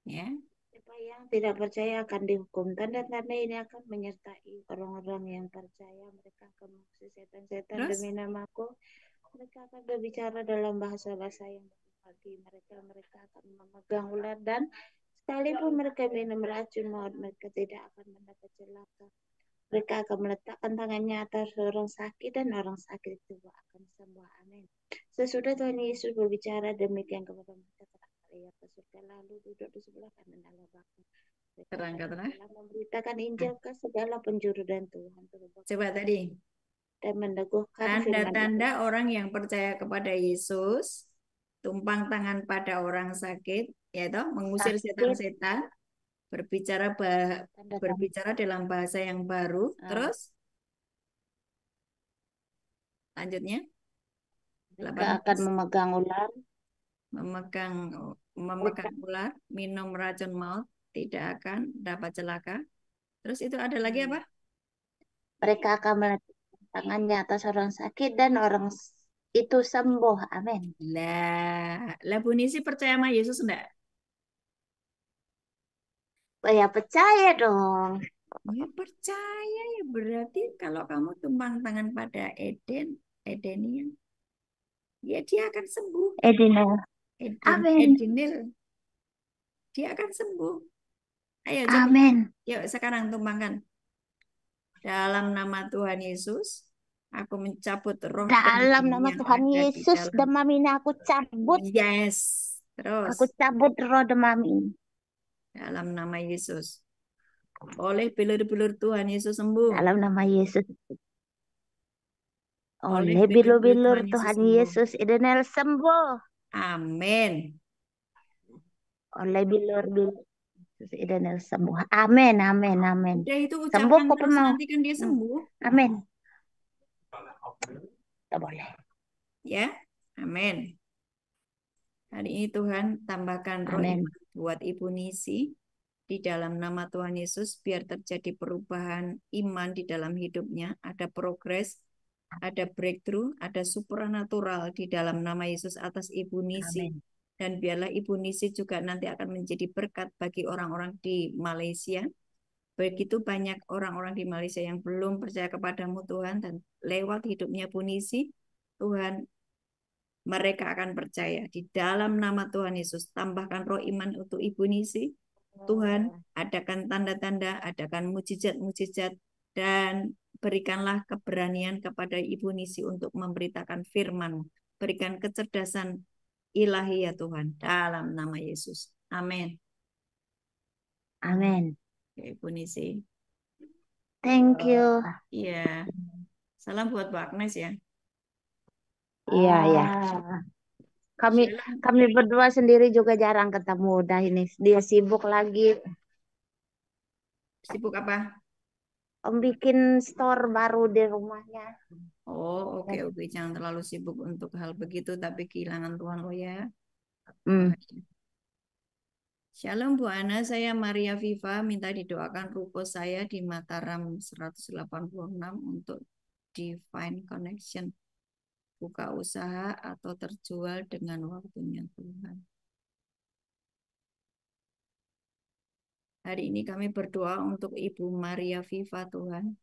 Ya. siapa yang tidak percaya akan dihukum. Tanda-tanda ini akan menyertai orang-orang yang percaya. Mereka akan mengusir setan-setan Terus? demi namaku. Mereka akan berbicara dalam bahasa-bahasa yang bagi mereka akan memegang ular, dan sekalipun mereka minum racun maut, mereka tidak akan mendapat celaka. Mereka akan meletakkan tangannya atas orang sakit, dan orang sakit itu akan sembuh. Amin. Sesudah Tuhan Yesus berbicara demikian kepada mereka, ia ke surga, lalu duduk di sebelah kanan Allah Bapa. Terang-terang. Memberitakan Injil ke segala penjuru dan Tuhan. Coba tadi. Dan meneguhkan tanda-tanda orang yang percaya kepada Yesus, tumpang tangan pada orang sakit, yaitu mengusir setan-setan, berbicara dalam bahasa yang baru, terus lanjutnya mereka akan memegang ular, memegang ular, minum racun maut, tidak akan dapat celaka. Terus itu ada lagi apa? Mereka akan meletakkan tangannya atas orang sakit dan orang itu sembuh. Amin. Lah Bu Nisi percaya sama Yesus enggak? Oh ya, percaya dong. Ya percaya ya, berarti kalau kamu tumpang tangan pada Edenian, ya dia akan sembuh. Edinil, dia akan sembuh. Ayo coba. Amin. Yuk sekarang tumpangkan. Dalam nama Tuhan Yesus, aku mencabut roh dalam demam nama yang Tuhan ada Yesus, di dalam. demam ini aku cabut. Yes. Terus. Aku cabut roh demam ini. Dalam nama Yesus. Oleh bilur-bilur Tuhan Yesus sembuh. Dalam nama Yesus. Oleh bilur-bilur Tuhan Yesus, Edenel sembuh. Amin. Oleh bilur-bilur. Susi Daniel sembuh. Amin, amin, amin. Udah itu Sembuh ucapkan kok terus, mau. nanti kan dia sembuh. Amin. Tak boleh. Ya, amin. Hari ini Tuhan tambahkan roh Amin. iman buat Ibu Nisi. Di dalam nama Tuhan Yesus, biar terjadi perubahan iman di dalam hidupnya. Ada progres, ada breakthrough, ada supernatural di dalam nama Yesus atas Ibu Nisi. Amin. Dan biarlah Ibu Nisi juga nanti akan menjadi berkat bagi orang-orang di Malaysia. Begitu banyak orang-orang di Malaysia yang belum percaya kepadamu Tuhan, dan lewat hidupnya Bu Nisi, Tuhan, mereka akan percaya. Di dalam nama Tuhan Yesus, tambahkan roh iman untuk Ibu Nisi. Tuhan, adakan tanda-tanda, adakan mujizat-mujizat, dan berikanlah keberanian kepada Ibu Nisi untuk memberitakan firman. Berikan kecerdasan ilahi ya Tuhan, dalam nama Yesus. Amin. Amin. Ibu Nisi. Thank you. Iya. Salam buat Bu Agnes ya. Iya, ya. Kami berdua sendiri juga jarang ketemu. Udah ini dia sibuk lagi. Sibuk apa? Om bikin store baru di rumahnya. Oh, oke. Jangan terlalu sibuk untuk hal begitu, tapi kehilangan Tuhan lo ya. Shalom Bu Ana, saya Maria Viva, minta didoakan ruko saya di Mataram 186 untuk Divine Connection. Buka usaha atau terjual dengan waktunya Tuhan. Hari ini kami berdoa untuk Ibu Maria Viva Tuhan.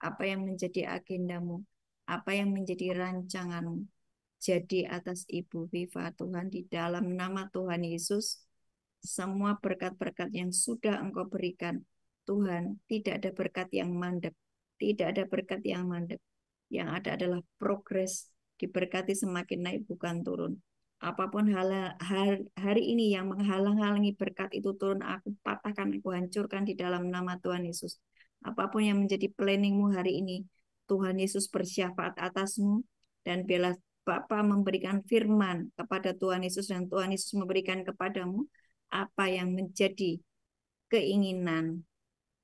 Apa yang menjadi agendamu? Apa yang menjadi rancanganmu? Jadi atas Ibu Viva Tuhan, di dalam nama Tuhan Yesus, semua berkat-berkat yang sudah Engkau berikan, Tuhan, tidak ada berkat yang mandek. Tidak ada berkat yang mandek. Yang ada adalah progres, diberkati semakin naik bukan turun. Apapun hari ini yang menghalang-halangi berkat itu turun, aku patahkan, aku hancurkan di dalam nama Tuhan Yesus. Apapun yang menjadi planningmu hari ini, Tuhan Yesus bersyafaat atasmu, dan biarlah Bapa memberikan firman kepada Tuhan Yesus, dan Tuhan Yesus memberikan kepadamu apa yang menjadi keinginan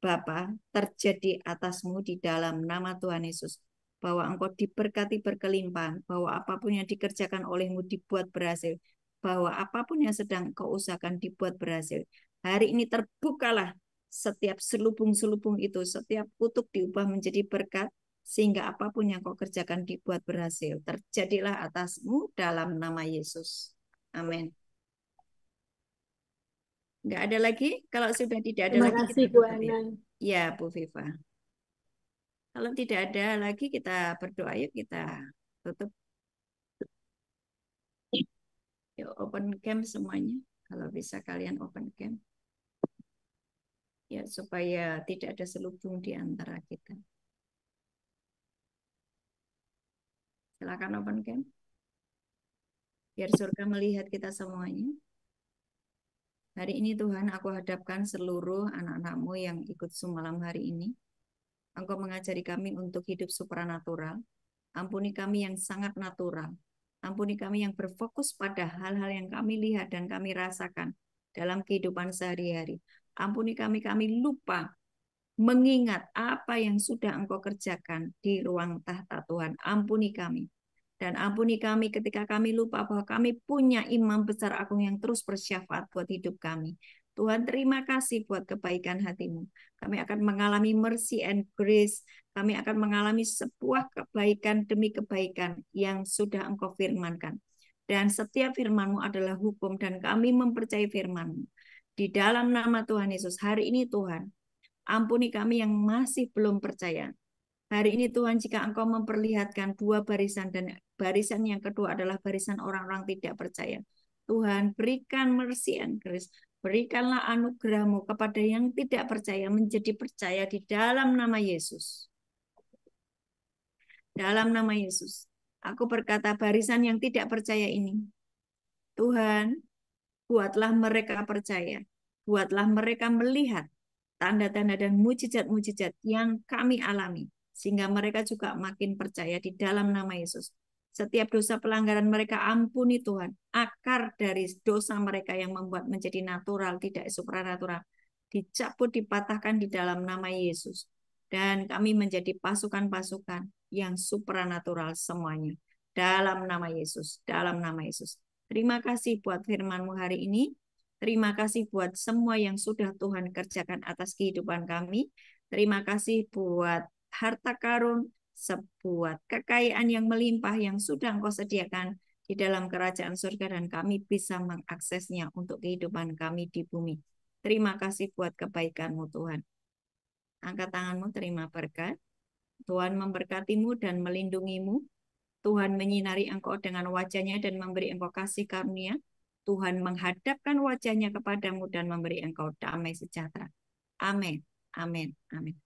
Bapa terjadi atasmu di dalam nama Tuhan Yesus. Bahwa engkau diberkati berkelimpahan, bahwa apapun yang dikerjakan olehmu dibuat berhasil, bahwa apapun yang sedang kau usahakan dibuat berhasil. Hari ini terbukalah setiap selubung-selubung itu, setiap kutuk diubah menjadi berkat, sehingga apapun yang kau kerjakan dibuat berhasil. Terjadilah atasmu dalam nama Yesus. Amin. Nggak ada lagi? Kalau sudah tidak ada Terima lagi, kasih kita Bu tutup ya. Ana. Ya, Bu Viva. Kalau tidak ada lagi, kita berdoa yuk, kita tutup. Yuk, open cam semuanya. Kalau bisa kalian open cam. Ya, supaya tidak ada selubung di antara kita. Silakan open cam. Biar surga melihat kita semuanya. Hari ini Tuhan, aku hadapkan seluruh anak-anakmu yang ikut semalam hari ini. Engkau mengajari kami untuk hidup supranatural. Ampuni kami yang sangat natural. Ampuni kami yang berfokus pada hal-hal yang kami lihat dan kami rasakan dalam kehidupan sehari-hari. Ampuni kami lupa mengingat apa yang sudah Engkau kerjakan di ruang tahta Tuhan. Ampuni kami. Dan ampuni kami ketika kami lupa bahwa kami punya imam besar agung yang terus bersyafaat buat hidup kami. Tuhan, terima kasih buat kebaikan hati-Mu. Kami akan mengalami mercy and grace. Kami akan mengalami sebuah kebaikan demi kebaikan yang sudah Engkau firmankan. Dan setiap firman-Mu adalah hukum, dan kami mempercayai firman-Mu. Di dalam nama Tuhan Yesus, hari ini Tuhan, ampuni kami yang masih belum percaya. Hari ini Tuhan, jika Engkau memperlihatkan dua barisan, dan barisan yang kedua adalah barisan orang-orang tidak percaya. Tuhan, berikan mercy and grace. Berikanlah anugerah-Mu kepada yang tidak percaya menjadi percaya di dalam nama Yesus. Dalam nama Yesus. Aku berkata barisan yang tidak percaya ini, Tuhan, buatlah mereka percaya. Buatlah mereka melihat tanda-tanda dan mujizat-mujizat yang kami alami. Sehingga mereka juga makin percaya di dalam nama Yesus. Setiap dosa pelanggaran mereka ampuni Tuhan. Akar dari dosa mereka yang membuat menjadi natural, tidak supranatural. dicabut, dipatahkan di dalam nama Yesus. Dan kami menjadi pasukan-pasukan yang supranatural semuanya. Dalam nama Yesus, dalam nama Yesus. Terima kasih buat firman-Mu hari ini. Terima kasih buat semua yang sudah Tuhan kerjakan atas kehidupan kami. Terima kasih buat harta karun, sebuah kekayaan yang melimpah yang sudah Engkau sediakan di dalam kerajaan surga, dan kami bisa mengaksesnya untuk kehidupan kami di bumi. Terima kasih buat kebaikan-Mu Tuhan. Angkat tanganmu, terima berkat. Tuhan memberkatimu dan melindungimu. Tuhan menyinari engkau dengan wajahnya dan memberi engkau kasih karunia. Tuhan menghadapkan wajahnya kepadamu dan memberi engkau damai sejahtera. Amin. Amin. Amin.